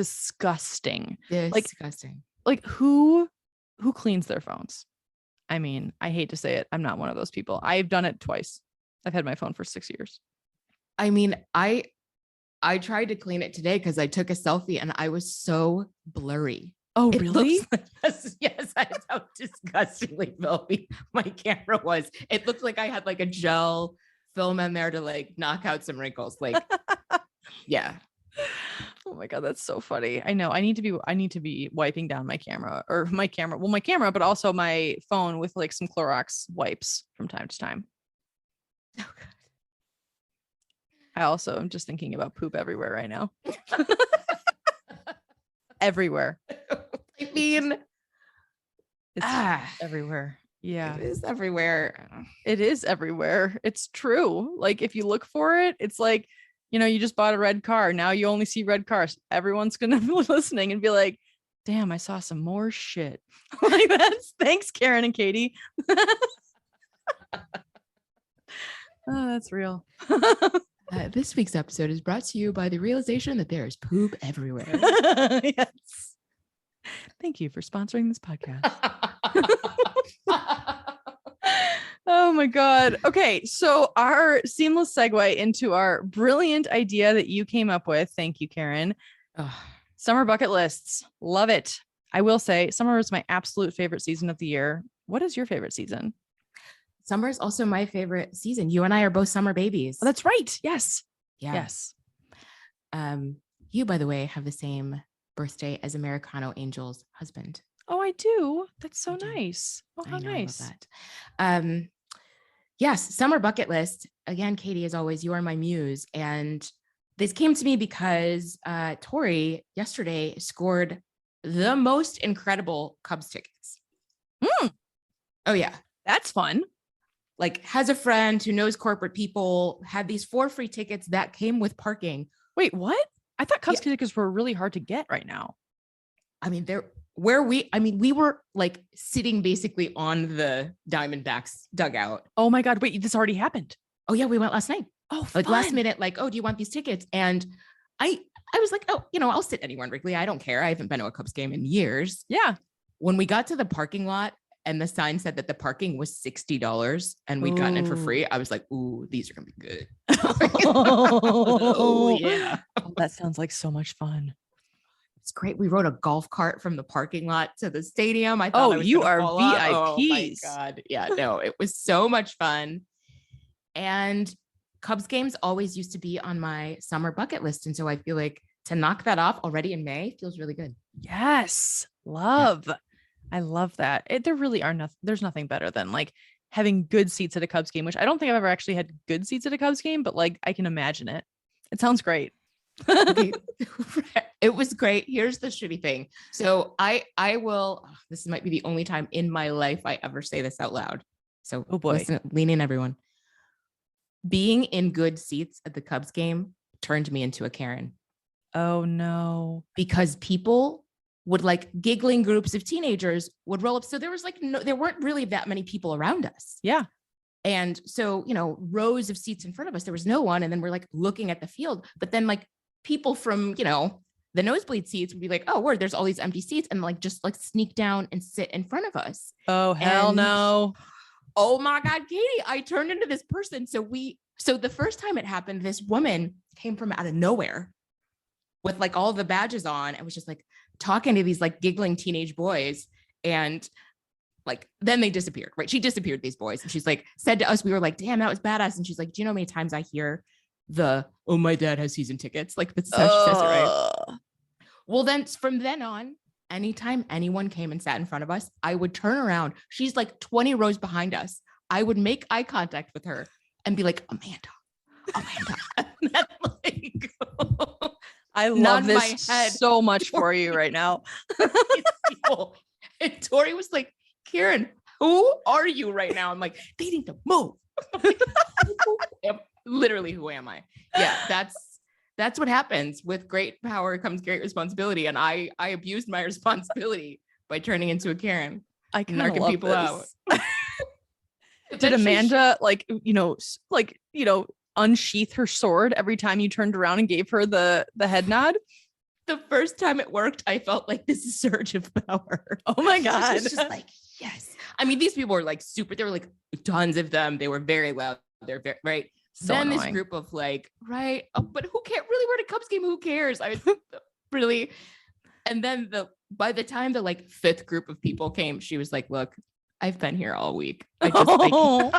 Like who cleans their phones? I mean, I hate to say it. I'm not one of those people. I've done it twice. I've had my phone for 6 years. I mean, I tried to clean it today because I took a selfie and I was so blurry. Oh, really? Yes, that's how disgustingly filthy my camera was. It looked like I had like a gel film in there to like knock out some wrinkles. Like, yeah. Oh my God, that's so funny. I know. I need to be wiping down my camera, but also my phone with like some Clorox wipes from time to time. Oh God. I also am just thinking about poop everywhere right now. Everywhere. I mean, it's everywhere. Yeah. It is everywhere. It is everywhere. It's true. Like if you look for it, it's like, you just bought a red car. Now you only see red cars. Everyone's going to be listening and be like, damn, I saw some more shit. Like thanks, Karen and Katie. Oh, that's real. This week's episode is brought to you by the realization that there is poop everywhere. Yes. Thank you for sponsoring this podcast. Oh my God. Okay. So our seamless segue into our brilliant idea that you came up with. Thank you, Karen. Summer bucket lists. Love it. I will say summer is my absolute favorite season of the year. What is your favorite season? Summer is also my favorite season. You and I are both summer babies. Oh, that's right. Yes. Yeah. Yes. You, by the way, have the same birthday as Americano Angel's husband. Oh, I do. That's so nice. Oh, how nice. I love that. Yes, summer bucket list. Again, Katie, as always, you are my muse. And this came to me because Tori yesterday scored the most incredible Cubs tickets. Oh, yeah. That's fun. Like has a friend who knows corporate people, had these 4 free tickets that came with parking. Wait, what? I thought Cubs tickets were really hard to get right now. I mean, we were like sitting basically on the Diamondbacks dugout. Oh my God. Wait, this already happened. Oh yeah. We went last night. Oh, like fun. Last minute, like, oh, do you want these tickets? And I I was like, oh, I'll sit anywhere in Wrigley. I don't care. I haven't been to a Cubs game in years. Yeah. When we got to the parking lot and the sign said that the parking was $60 and we'd gotten in for free, I was like, ooh, these are going to be good. Oh, yeah. Oh, that sounds like so much fun. It's great. We rode a golf cart from the parking lot to the stadium. I thought I was you gonna are fall off. Oh my VIPs. God. Yeah, no, it was so much fun. And Cubs games always used to be on my summer bucket list. And so I feel like to knock that off already in May feels really good. Yes. Love. Yeah. I love that. There really are nothing. There's nothing better than like having good seats at a Cubs game, which I don't think I've ever actually had good seats at a Cubs game, but like I can imagine it. It sounds great. Okay. It was great. Here's the shitty thing. So I will, this might be the only time in my life I ever say this out loud. So oh boy, listen, lean in, everyone. Being in good seats at the Cubs game turned me into a Karen. Oh no. Because people would like giggling groups of teenagers would roll up. So there was like, there weren't really that many people around us. Yeah. And so, rows of seats in front of us, there was no one. And then we're like looking at the field, but then like people from, the nosebleed seats would be like, oh, word, there's all these empty seats, and like just like sneak down and sit in front of us. Oh, hell no. Oh my God, Katie, I turned into this person. So the first time it happened, this woman came from out of nowhere with like all the badges on and was just like talking to these like giggling teenage boys. And like, then they disappeared, right? She disappeared, these boys. And she's like, said to us, we were like, damn, that was badass. And she's like, do you know how many times I hear oh, my dad has season tickets? Like that's how she says it, right? Well, then from then on, anytime anyone came and sat in front of us, I would turn around. She's like 20 rows behind us. I would make eye contact with her and be like, Amanda. And then, like, I love this so much for you right now. And Tori was like, Karen, who are you right now? I'm like, they need to move. Literally, who am I? Yeah, that's what happens. With great power comes great responsibility. And I abused my responsibility by turning into a Karen. I kind of love people this. Out. Did Amanda unsheath her sword every time you turned around and gave her the head nod? The first time it worked, I felt like this surge of power. Oh my God. It's just like, yes. I mean, these people were like super, there were like tons of them. They were very loud. They're very, right. So then annoying. This group of like, right. Oh, but who cares? Really, we're at a Cubs game. Who cares? I was really. And then by the time the like fifth group of people came, she was like, look, I've been here all week. I can't.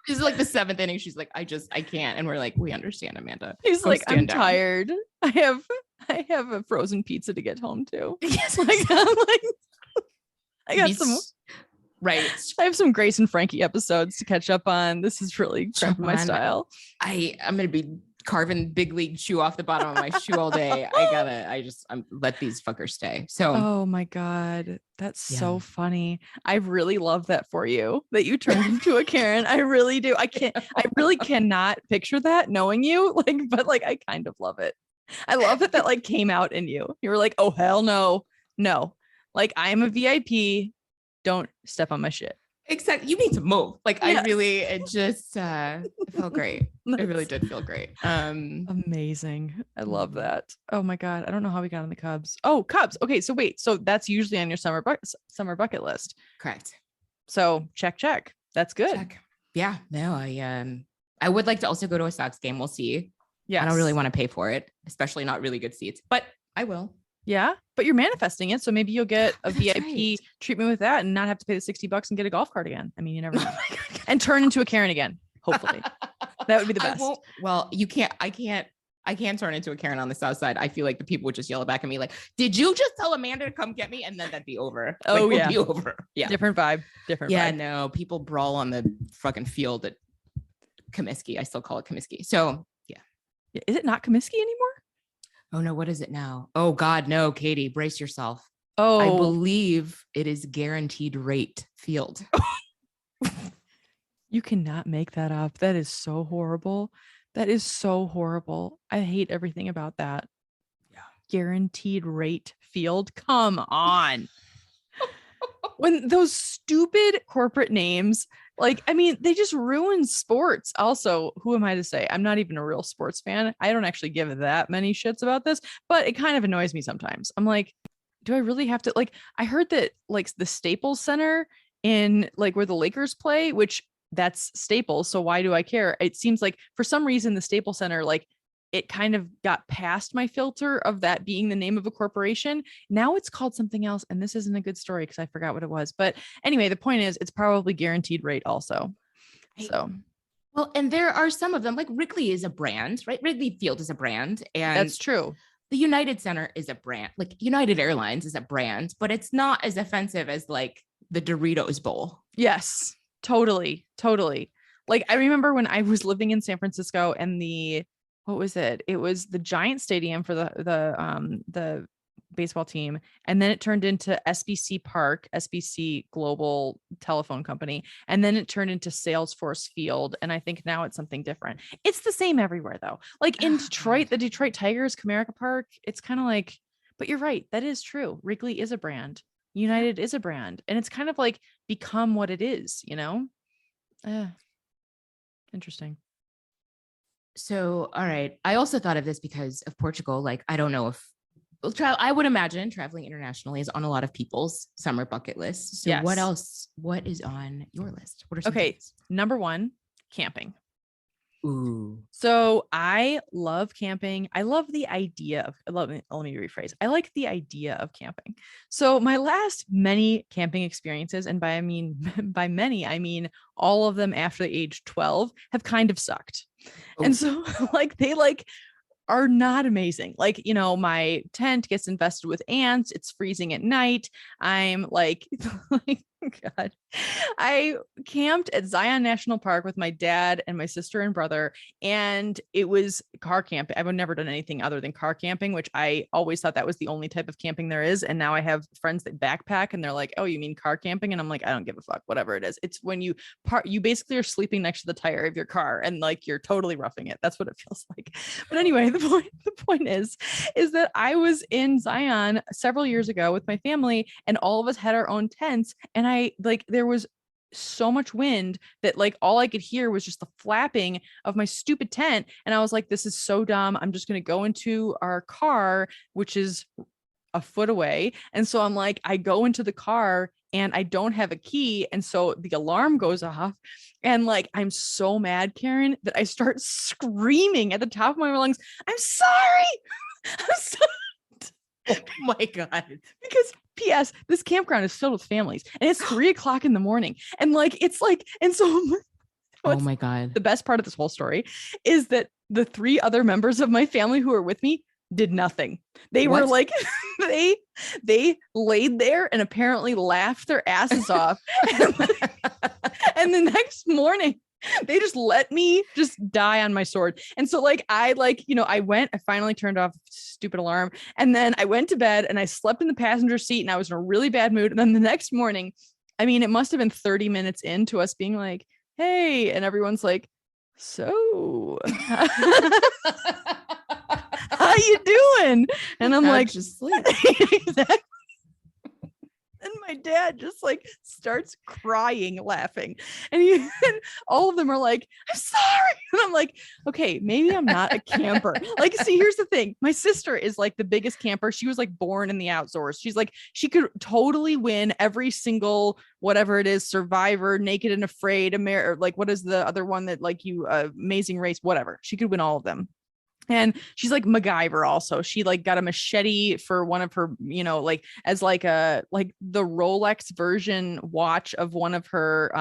This is like the seventh inning. She's like, I can't. And we're like, we understand, Amanda. He's like, I'm tired. I have a frozen pizza to get home to. Yes. I got some. Right. I have some Grace and Frankie episodes to catch up on. This is really cramping my style. I'm going to be carving big league shoe off the bottom of my shoe all day. I'm let these fuckers stay. So, oh my God, that's so funny. I really love that for you, that you turned into a Karen. I really do. I really cannot picture that knowing you, but I kind of love it. I love it that like came out in you. You were like, oh, hell no. Like I'm a VIP. Don't step on my shit. Exactly. You need to move. Like yes. It just it felt great. It really did feel great. Amazing. I love that. Oh my God. I don't know how we got on the Cubs. Oh, Cubs. Okay. So wait, so that's usually on your summer bucket list. Correct. So check. That's good. Check. Yeah. No, I would like to also go to a Sox game. We'll see. Yeah. I don't really want to pay for it, especially not really good seats, but I will. Yeah, but you're manifesting it, so maybe you'll get a VIP treatment with that and not have to pay the $60 and get a golf cart again. I mean, you never know. And turn into a Karen again. Hopefully, that would be the best. Well, you can't. I can't turn into a Karen on the South Side. I feel like the people would just yell back at me, like, "Did you just tell Amanda to come get me?" And then that'd be over. Oh like, yeah, be over. Yeah, different vibe. Yeah, no, people brawl on the fucking field at Comiskey. I still call it Comiskey. So yeah, is it not Comiskey anymore? Oh no, what is it now? Oh God, no, Katie, brace yourself. Oh, I believe it is Guaranteed Rate Field. You cannot make that up. That is so horrible. I hate everything about that. Yeah. Guaranteed Rate Field. Come on. When those stupid corporate names Like, I mean, they just ruin sports. Also, who am I to say? I'm not even a real sports fan. I don't actually give that many shits about this, but it kind of annoys me sometimes. I'm like, do I really have to? Like, I heard that like the Staples Center in like where the Lakers play, which that's Staples. So why do I care? It seems like for some reason the Staples Center, like it kind of got past my filter of that being the name of a corporation. Now it's called something else. And this isn't a good story because I forgot what it was. But anyway, the point is it's probably guaranteed rate also. So well, and there are some of them, like Wrigley is a brand, right? Wrigley Field is a brand. And that's true. The United Center is a brand, like United Airlines is a brand, but it's not as offensive as like the Doritos Bowl. Yes, totally. Totally. Like I remember when I was living in San Francisco and what was it? It was the Giant Stadium for the baseball team, and then it turned into SBC Park, SBC Global Telephone Company, and then it turned into Salesforce Field, and I think now it's something different. It's the same everywhere though. Like in Detroit, the Detroit Tigers, Comerica Park, it's kind of like, but you're right, that is true. Wrigley is a brand. United is a brand, and it's kind of like become what it is, you know? Interesting. So, all right. I also thought of this because of Portugal. Like, I don't know if I would imagine traveling internationally is on a lot of people's summer bucket list. So what else? What is on your list? What are some things? Number one, camping. Ooh. So I love camping. I love the idea of, let me rephrase. I like the idea of camping. So my last many camping experiences, and by many, I mean all of them after the age 12, have kind of sucked. Ooh. And so like they like are not amazing. Like, you know, my tent gets infested with ants. It's freezing at night. I'm like, God, I camped at Zion National Park with my dad and my sister and brother, and it was car camping. I've never done anything other than car camping, which I always thought that was the only type of camping there is. And now I have friends that backpack and they're like, oh, you mean car camping? And I'm like, I don't give a fuck, whatever it is. It's when you basically are sleeping next to the tire of your car and like you're totally roughing it. That's what it feels like. But anyway, the point is that I was in Zion several years ago with my family, and all of us had our own tents, and I like there was so much wind that like all I could hear was just the flapping of my stupid tent, and I was like, this is so dumb. I'm just going to go into our car, which is a foot away. And so I'm like, I go into the car and I don't have a key, and so the alarm goes off, and like I'm so mad, Karen, that I start screaming at the top of my lungs, I'm sorry. I'm sorry. Oh my God. Because P.S. this campground is filled with families, and it's 3:00 in the morning. And like, it's like, and so oh my God. The best part of this whole story is that the 3 other members of my family who were with me did nothing. They were like, they laid there and apparently laughed their asses off. And the next morning, they just let me just die on my sword. And so like, I finally turned off stupid alarm, and then I went to bed and I slept in the passenger seat, and I was in a really bad mood. And then the next morning, I mean, it must've been 30 minutes into us being like, hey, and everyone's like, so how you doing? And I'm like, just sleep. Exactly. And my dad just like starts crying, laughing, and all of them are like, I'm sorry. And I'm like, okay, maybe I'm not a camper. Like, see, here's the thing. My sister is like the biggest camper. She was like born in the outdoors. She's like, she could totally win every single, whatever it is, Survivor, Naked and Afraid, or like, what is the other one that like Amazing Race, whatever. She could win all of them. And she's like MacGyver also. She like got a machete for one of her, you know, like as like the Rolex version watch of one of her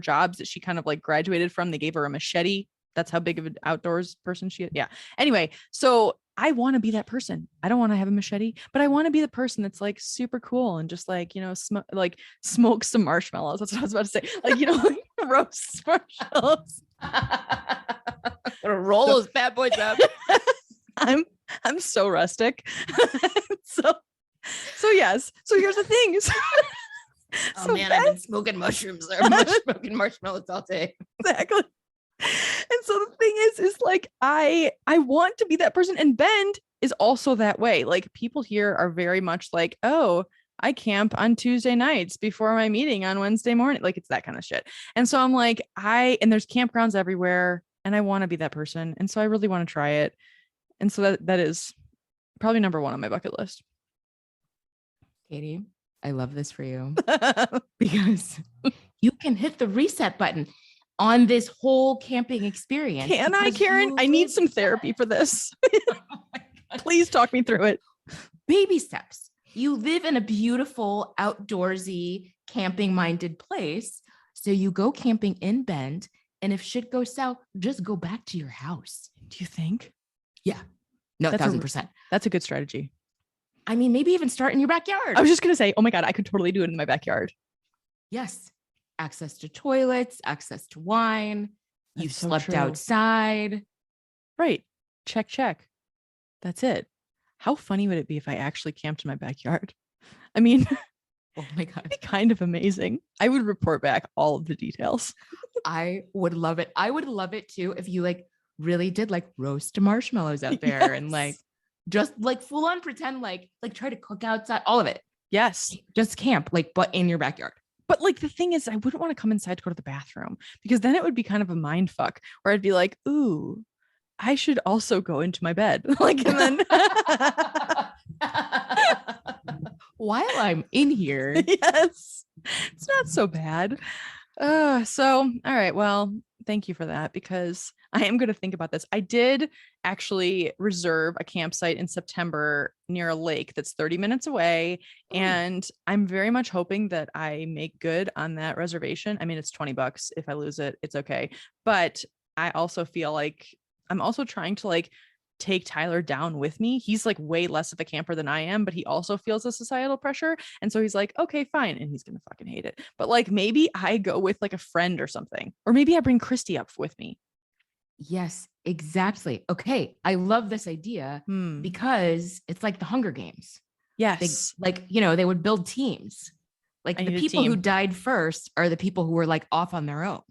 jobs that she kind of like graduated from. They gave her a machete. That's how big of an outdoors person she is. Yeah. Anyway, so I want to be that person. I don't want to have a machete, but I want to be the person that's like super cool and just like, you know, smoke some marshmallows. That's what I was about to say. Like, you know, like roast marshmallows. Roll those bad boys up. I'm so rustic. so yes. So here's the thing. Oh man, I've been smoking mushrooms or smoking marshmallows all day. Exactly. And so the thing is like I want to be that person, and Bend is also that way. Like people here are very much like, oh, I camp on Tuesday nights before my meeting on Wednesday morning. Like it's that kind of shit. And so I'm like, and there's campgrounds everywhere and I want to be that person. And so I really want to try it. And so that is probably number one on my bucket list. Katie, I love this for you because you can hit the reset button on this whole camping experience. Can I, Karen? I need some therapy for this. Please talk me through it. Baby steps. You live in a beautiful, outdoorsy, camping-minded place. So you go camping in Bend, and if shit goes south, just go back to your house. Do you think? Yeah. No, 1,000%. That's a good strategy. I mean, maybe even start in your backyard. I was just going to say, oh my God, I could totally do it in my backyard. Yes. Access to toilets, access to wine. You That's so slept true. outside. Right. Check. That's it. How funny would it be if I actually camped in my backyard? I mean, oh my God, it'd be kind of amazing. I would report back all of the details. I would love it. I would love it too if you like really did like roast marshmallows out there and like just like full on pretend like try to cook outside, all of it. Yes. Just camp, like, but in your backyard. But like the thing is, I wouldn't want to come inside to go to the bathroom because then it would be kind of a mind fuck where I'd be like, ooh, I should also go into my bed. Like, and then while I'm in here. Yes, it's not so bad. So, all right. Well, thank you for that because I am going to think about this. I did actually reserve a campsite in September near a lake that's 30 minutes away. Ooh. And I'm very much hoping that I make good on that reservation. I mean, it's $20. If I lose it, it's okay. But I also feel like I'm also trying to like take Tyler down with me. He's like way less of a camper than I am, but he also feels the societal pressure. And so he's like, okay, fine. And he's going to fucking hate it. But like, maybe I go with like a friend or something, or maybe I bring Christy up with me. Yes, exactly. Okay. I love this idea because it's like the Hunger Games. Yes. They would build teams. Like the people who died first are the people who were like off on their own.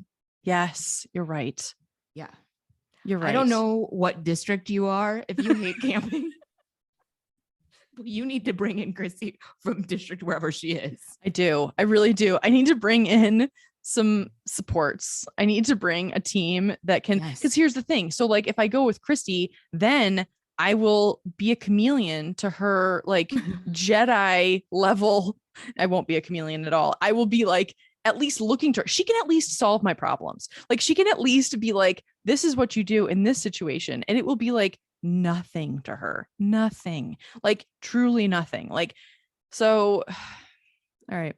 Yes, you're right. Yeah. You're right. I don't know what district you are if you hate camping. But you need to bring in Christy from district wherever she is. I do. I really do. I need to bring in some supports. I need to bring a team that can, because here's the thing. So like if I go with Christy, then I will be a chameleon to her like Jedi level. I won't be a chameleon at all. I will be like at least looking to her. She can at least solve my problems. Like she can at least be like, this is what you do in this situation. And it will be like nothing to her. Nothing. Like truly nothing. Like, so, all right.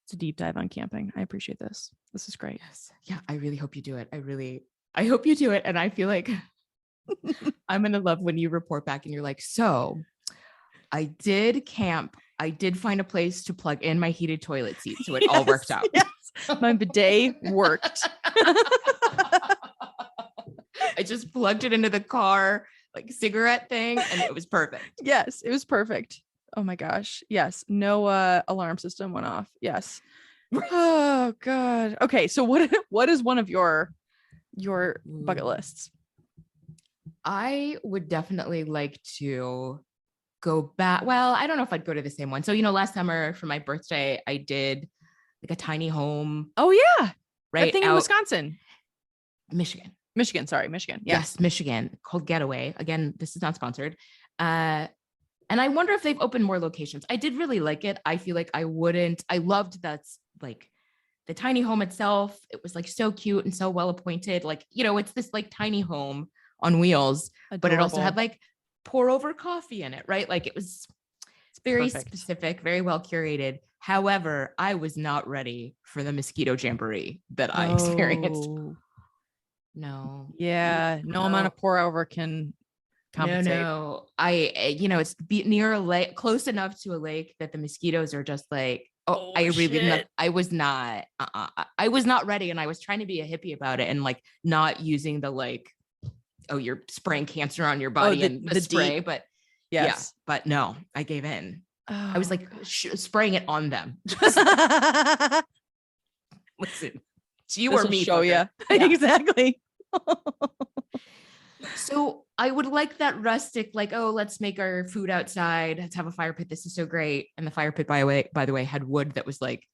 It's a deep dive on camping. I appreciate this. This is great. Yes. Yeah. I really hope you do it. I hope you do it. And I feel like I'm going to love when you report back and you're like, so I did camp. I did find a place to plug in my heated toilet seat. So it all worked out. Yes. My bidet worked. I just plugged it into the car, like cigarette thing, and it was perfect. Yes, it was perfect. Oh my gosh. Yes. No alarm system went off. Yes. Oh God. Okay. So what is one of your bucket lists? I would definitely like to go back. Well, I don't know if I'd go to the same one. So, last summer for my birthday, I did like a tiny home. Oh yeah. Right. That thing in Wisconsin. Michigan. Sorry. Michigan. Yes. Michigan, called Getaway. Again, this is not sponsored. And I wonder if they've opened more locations. I did really like it. I feel like I loved that's like the tiny home itself. It was like so cute and so well appointed. Like, it's this like tiny home on wheels, but it also had like pour over coffee in it, right? Like it's very specific, very well curated. However, I was not ready for the mosquito jamboree that I experienced. No. Yeah. No amount of pour over can compensate. No. It's near a lake, close enough to a lake that the mosquitoes are just like, I was not ready. And I was trying to be a hippie about it and like not using the like, you're spraying cancer on your body and the spray, but yes. Yeah, but no, I gave in. I was like spraying it on them. Listen, it's you or me. Show you. Yeah. Exactly. So I would like that rustic, like, oh, let's make our food outside. Let's have a fire pit. This is so great. And the fire pit, by the way, had wood that was like,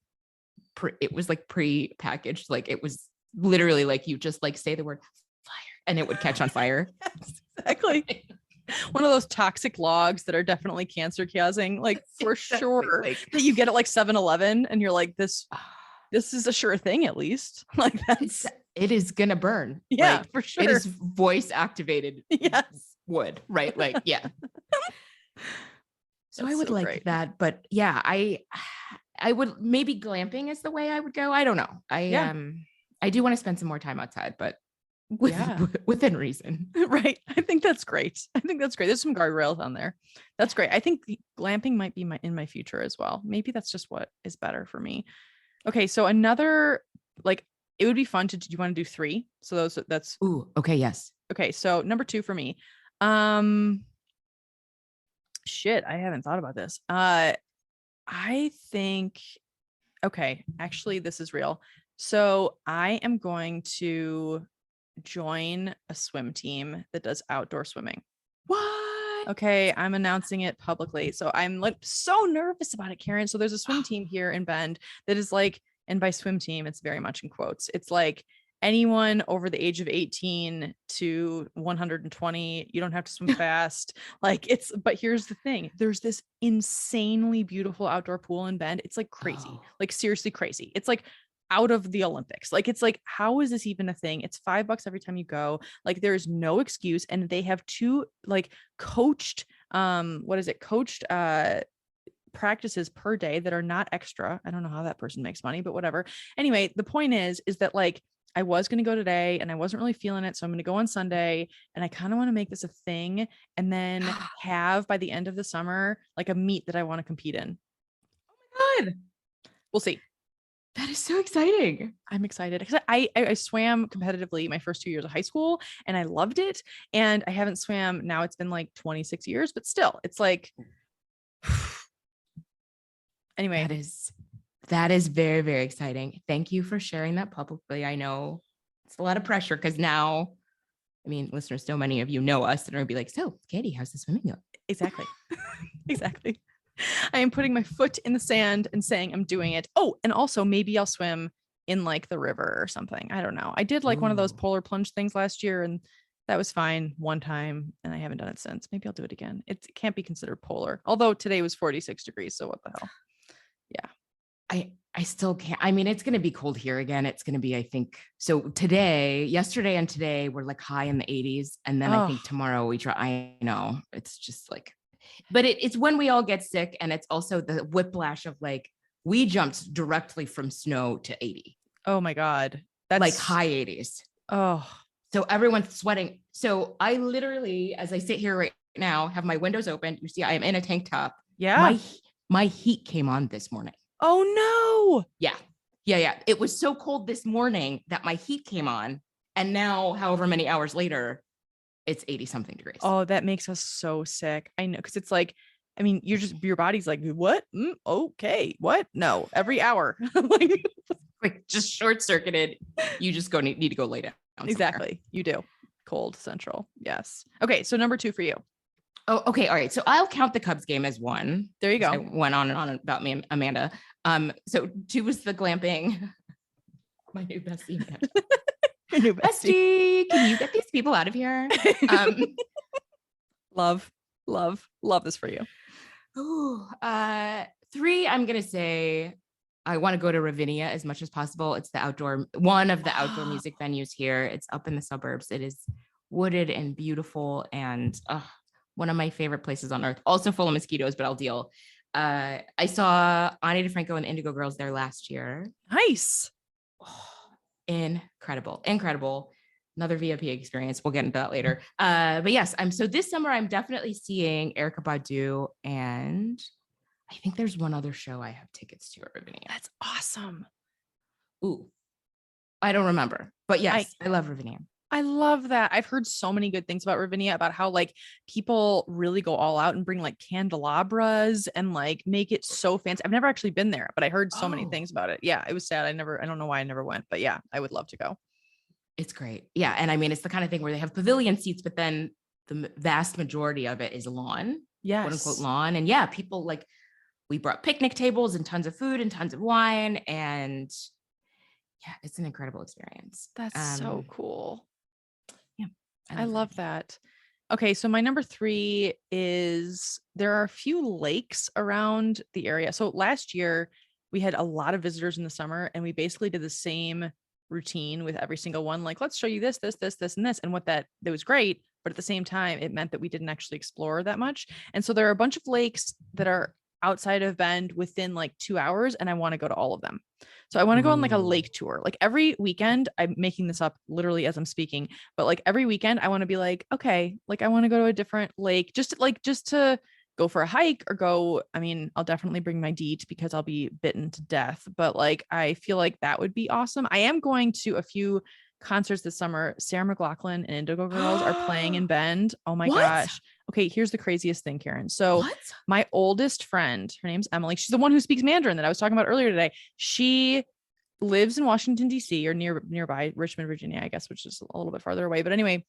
it was like pre-packaged. Like it was literally like you just like say the word fire and it would catch on fire. Yes, exactly. One of those toxic logs that are definitely cancer causing, like for sure, Like, that you get at like 7-Eleven and you're like, this is a sure thing, at least. Like it is gonna burn. Yeah, like, for sure. It is voice activated. Yes. Wood, right? Like, yeah. So I would so like great. that, but yeah, I would maybe glamping is the way I would go. I don't know. I do want to spend some more time outside, but within reason. Right. I think that's great. There's some guardrails on there. That's great. I think glamping might be in my future as well. Maybe that's just what is better for me. Okay. So another, like, it would be fun do you want to do 3? So that's. Ooh, okay. Yes. Okay. So number 2 for me. Shit. I haven't thought about this. I think, okay, actually this is real. So I am going to join a swim team that does outdoor swimming. What? Okay, I'm announcing it publicly. So I'm like so nervous about it, Karen. So there's a swim team here in Bend that is like, and by swim team, it's very much in quotes. It's like anyone over the age of 18 to 120. You don't have to swim fast. Like but here's the thing. There's this insanely beautiful outdoor pool in Bend. It's like crazy, like seriously crazy. It's like out of the Olympics. Like, it's like, how is this even a thing? It's $5 every time you go. Like, there's no excuse. And they have 2 like coached, coached practices per day that are not extra. I don't know how that person makes money, but whatever. Anyway, the point is that like, I was going to go today and I wasn't really feeling it. So I'm going to go on Sunday and I kind of want to make this a thing and then have by the end of the summer, like a meet that I want to compete in. Oh my God. We'll see. That is so exciting. I'm excited because I swam competitively my first 2 years of high school and I loved it. And I haven't swam now. It's been like 26 years, but still it's like, anyway, that is very, very exciting. Thank you for sharing that publicly. I know it's a lot of pressure because now, I mean, listeners, so many of you know us and are gonna be like, so Katie, how's the swimming going? Exactly. Exactly. I am putting my foot in the sand and saying I'm doing it. Oh, and also maybe I'll swim in like the river or something. I don't know. I did like one of those polar plunge things last year and that was fine one time and I haven't done it since. Maybe I'll do it again. It can't be considered polar. Although today was 46 degrees. So what the hell? Yeah. I still can't. I mean, it's going to be cold here again. It's going to be, I think, so yesterday and today we're like high in the 80s. And then I think tomorrow we try, I know it's just like, but it's when we all get sick. And it's also the whiplash of like, we jumped directly from snow to 80. Oh my God. That's like high 80s. Oh, so everyone's sweating. So I literally, as I sit here right now, have my windows open. You see, I am in a tank top. Yeah. My heat came on this morning. Oh no. Yeah. It was so cold this morning that my heat came on. And now, however many hours later, it's 80 something degrees. Oh, that makes us so sick. I know. Cause it's like, I mean, your body's like, what? Okay. What? No, every hour. like just short circuited. You just need to go lay down. Exactly. Somewhere. You do. Cold central. Yes. Okay. So number 2 for you. Oh, okay. All right. So I'll count the Cubs game as 1. There you go. I went on and on about me and Amanda. So 2 was the glamping. My new bestie. Your new bestie. Can you get these people out of here? Love this for you. Ooh, 3, I'm going to say I want to go to Ravinia as much as possible. It's one of the outdoor music venues here. It's up in the suburbs. It is wooded and beautiful and one of my favorite places on earth. Also full of mosquitoes, but I'll deal. I saw Ani DeFranco and the Indigo Girls there last year. Nice. Oh, incredible. Another VIP experience. We'll get into that later. But yes, so this summer I'm definitely seeing Erykah Badu, and I think there's one other show I have tickets to at Ravinia. That's awesome. Ooh, I don't remember, but yes, I love Ravinia. I love that. I've heard so many good things about Ravinia, about how like people really go all out and bring like candelabras and like make it so fancy. I've never actually been there, but I heard so many things about it. Yeah, it was sad. I don't know why I never went, but yeah, I would love to go. It's great. Yeah. And I mean, it's the kind of thing where they have pavilion seats, but then the vast majority of it is lawn, quote unquote Yes. lawn. And yeah, people like, we brought picnic tables and tons of food and tons of wine. And yeah, it's an incredible experience. That's so cool. Yeah. I love that. Okay, so my number 3 is there are a few lakes around the area. So last year we had a lot of visitors in the summer, and we basically did the same routine with every single one. Like, let's show you this, this, this, this, and this. And that was great, but at the same time, it meant that we didn't actually explore that much. And so there are a bunch of lakes that are outside of Bend within like 2 hours, and I want to go to all of them. So I want to go on like a lake tour. Like every weekend, I'm making this up literally as I'm speaking, but like every weekend I want to be like, okay, like I want to go to a different lake just to go for a hike or go. I mean, I'll definitely bring my DEET because I'll be bitten to death, but like I feel like that would be awesome. I am going to a few concerts this summer. Sarah McLachlan and Indigo Girls are playing in Bend. Oh my gosh. Okay, here's the craziest thing, Karen. So my oldest friend, her name's Emily. She's the one who speaks Mandarin that I was talking about earlier today. She lives in Washington, D.C. or nearby Richmond, Virginia, I guess, which is a little bit farther away. But anyway,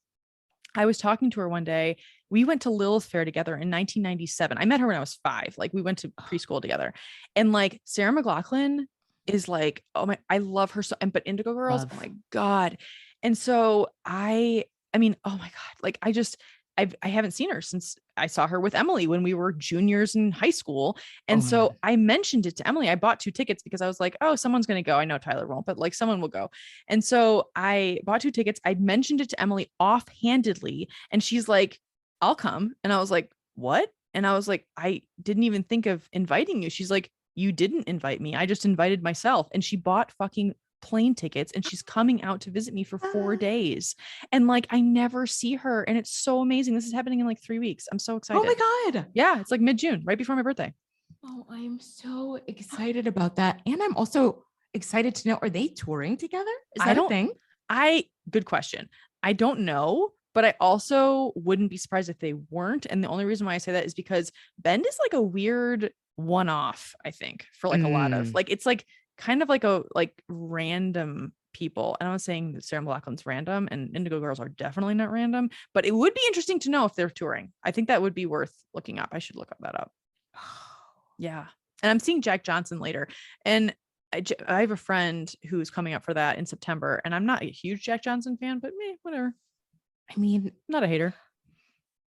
I was talking to her one day. We went to Lilith Fair together in 1997. I met her when I was 5. Like we went to preschool together. And like Sarah McLachlan is like, oh my, I love her so. And but Indigo Girls, oh my God. And so I mean, oh my God, like I haven't seen her since I saw her with Emily when we were juniors in high school. And so I mentioned it to Emily. I bought 2 tickets because I was like, oh, someone's going to go. I know Tyler won't, but like someone will go. And so I bought 2 tickets. I mentioned it to Emily offhandedly, and she's like, I'll come. And I was like, what? And I was like, I didn't even think of inviting you. She's like, you didn't invite me. I just invited myself. And she bought fucking plane tickets, and she's coming out to visit me for 4 days. And like I never see her, and it's so amazing. This is happening in like 3 weeks. I'm so excited. Oh my God. Yeah, it's like mid-June, right before my birthday. Oh, I'm so excited about that. And I'm also excited to know, are they touring together? Is that a thing? Good question. I don't know, but I also wouldn't be surprised if they weren't. And the only reason why I say that is because Bend is like a weird one-off, I think, for like a lot of like, it's like kind of like a like random people. And I'm not saying that Sarah McLachlan's random and Indigo Girls are definitely not random, but it would be interesting to know if they're touring. I think that would be worth looking up. I should look that up. Yeah. And I'm seeing Jack Johnson later. And I have a friend who's coming up for that in September. And I'm not a huge Jack Johnson fan, but whatever. I mean, not a hater.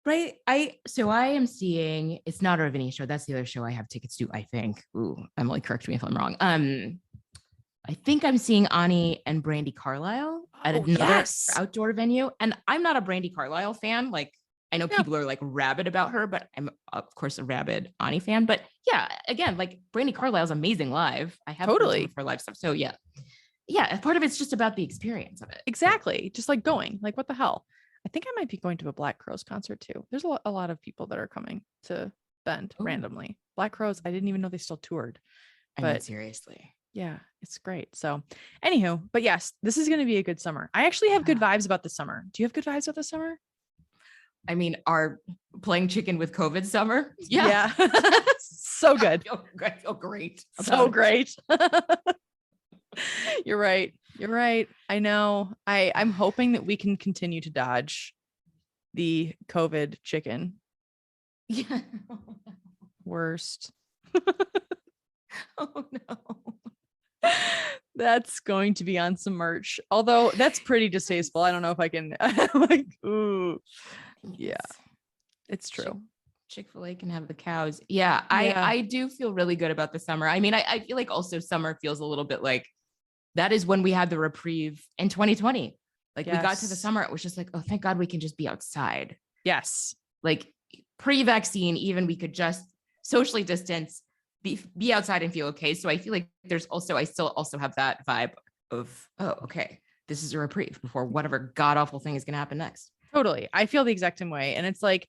Right. I am seeing, it's not a Ravinia show. That's the other show I have tickets to, I think. Ooh, Emily, correct me if I'm wrong. I think I'm seeing Ani and Brandy Carlisle at another outdoor venue. And I'm not a Brandy Carlisle fan. Like, I know people are like rabid about her, but I'm of course a rabid Ani fan. But yeah, again, like Brandy Carlisle's amazing live. I have totally for live stuff. So yeah. Part of it's just about the experience of it. Exactly. Just like going, like, what the hell? I think I might be going to a Black Crowes concert too. There's a lot of people that are coming to Bend randomly. Black Crowes, I didn't even know they still toured. But I mean, seriously. Yeah, it's great. So anywho, but yes, this is going to be a good summer. I actually have good vibes about this summer. Do you have good vibes about this summer? I mean, our playing chicken with COVID summer. Yeah. So good. I feel great. So great. You're right. I know. I'm hoping that we can continue to dodge the COVID chicken. Yeah. Worst. Oh no. That's going to be on some merch. Although that's pretty distasteful. I don't know if I can like, ooh. Yeah. It's true. Chick-fil-A can have the cows. Yeah. I do feel really good about the summer. I mean, I feel like also summer feels a little bit like that is when we had the reprieve in 2020. Like we got to the summer, it was just like, oh, thank God we can just be outside. Yes. Like pre-vaccine, even we could just socially distance, be outside and feel okay. So I feel like I still also have that vibe of, oh, okay, this is a reprieve before whatever god awful thing is going to happen next. Totally. I feel the exact same way. And it's like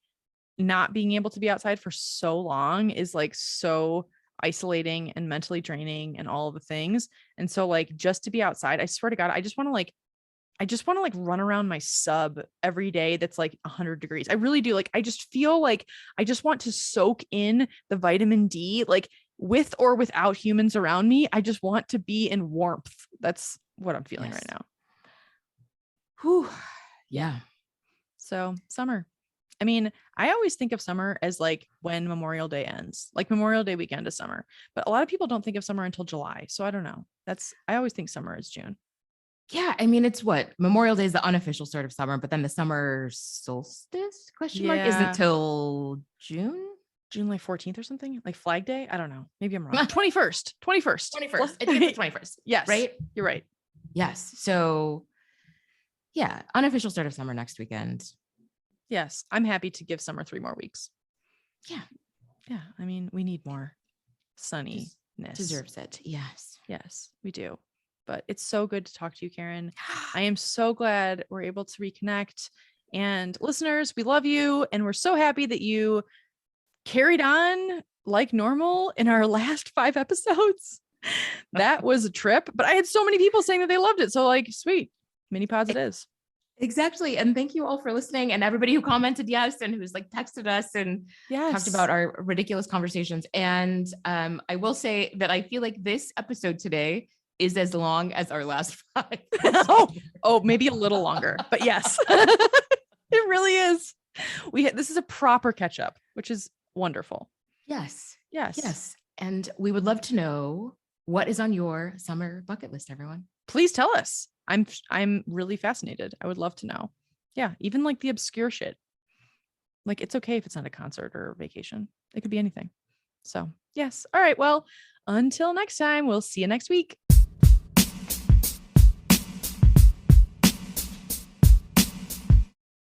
not being able to be outside for so long is like so isolating and mentally draining and all of the things. And so like just to be outside, I swear to God, I just want to run around my sub every day that's like 100 degrees. I really do. Like I just feel like I just want to soak in the vitamin D, like with or without humans around me. I just want to be in warmth. That's what I'm feeling right now. Whew. Yeah. So summer. I mean, I always think of summer as like when Memorial Day ends, like Memorial Day weekend is summer, but a lot of people don't think of summer until July. So I don't know. I always think summer is June. Yeah. I mean, it's what Memorial Day is the unofficial start of summer, but then the summer solstice question mark isn't till June. June like 14th or something, like Flag Day. I don't know. Maybe I'm wrong. 21st. I think it's the 21st. Yes. Right. You're right. Yes. So yeah, unofficial start of summer next weekend. Yes. I'm happy to give summer 3 more weeks. Yeah. Yeah. I mean, we need more sunniness. Deserves it. Yes. Yes, we do. But it's so good to talk to you, Karen. I am so glad we're able to reconnect. And listeners, we love you. And we're so happy that you carried on like normal in our last 5 episodes. That was a trip, but I had so many people saying that they loved it. So like, sweet, mini pods it is. Exactly. And thank you all for listening, and everybody who commented yes and who's like texted us and talked about our ridiculous conversations. And I will say that I feel like this episode today is as long as our last 5. oh, maybe a little longer, but yes, it really is. This is a proper catch up, which is wonderful. Yes. Yes. Yes. And we would love to know what is on your summer bucket list, everyone. Please tell us. I'm really fascinated. I would love to know. Yeah, even like the obscure shit. Like it's okay if it's not a concert or a vacation. It could be anything. So, yes. All right. Well, until next time, we'll see you next week.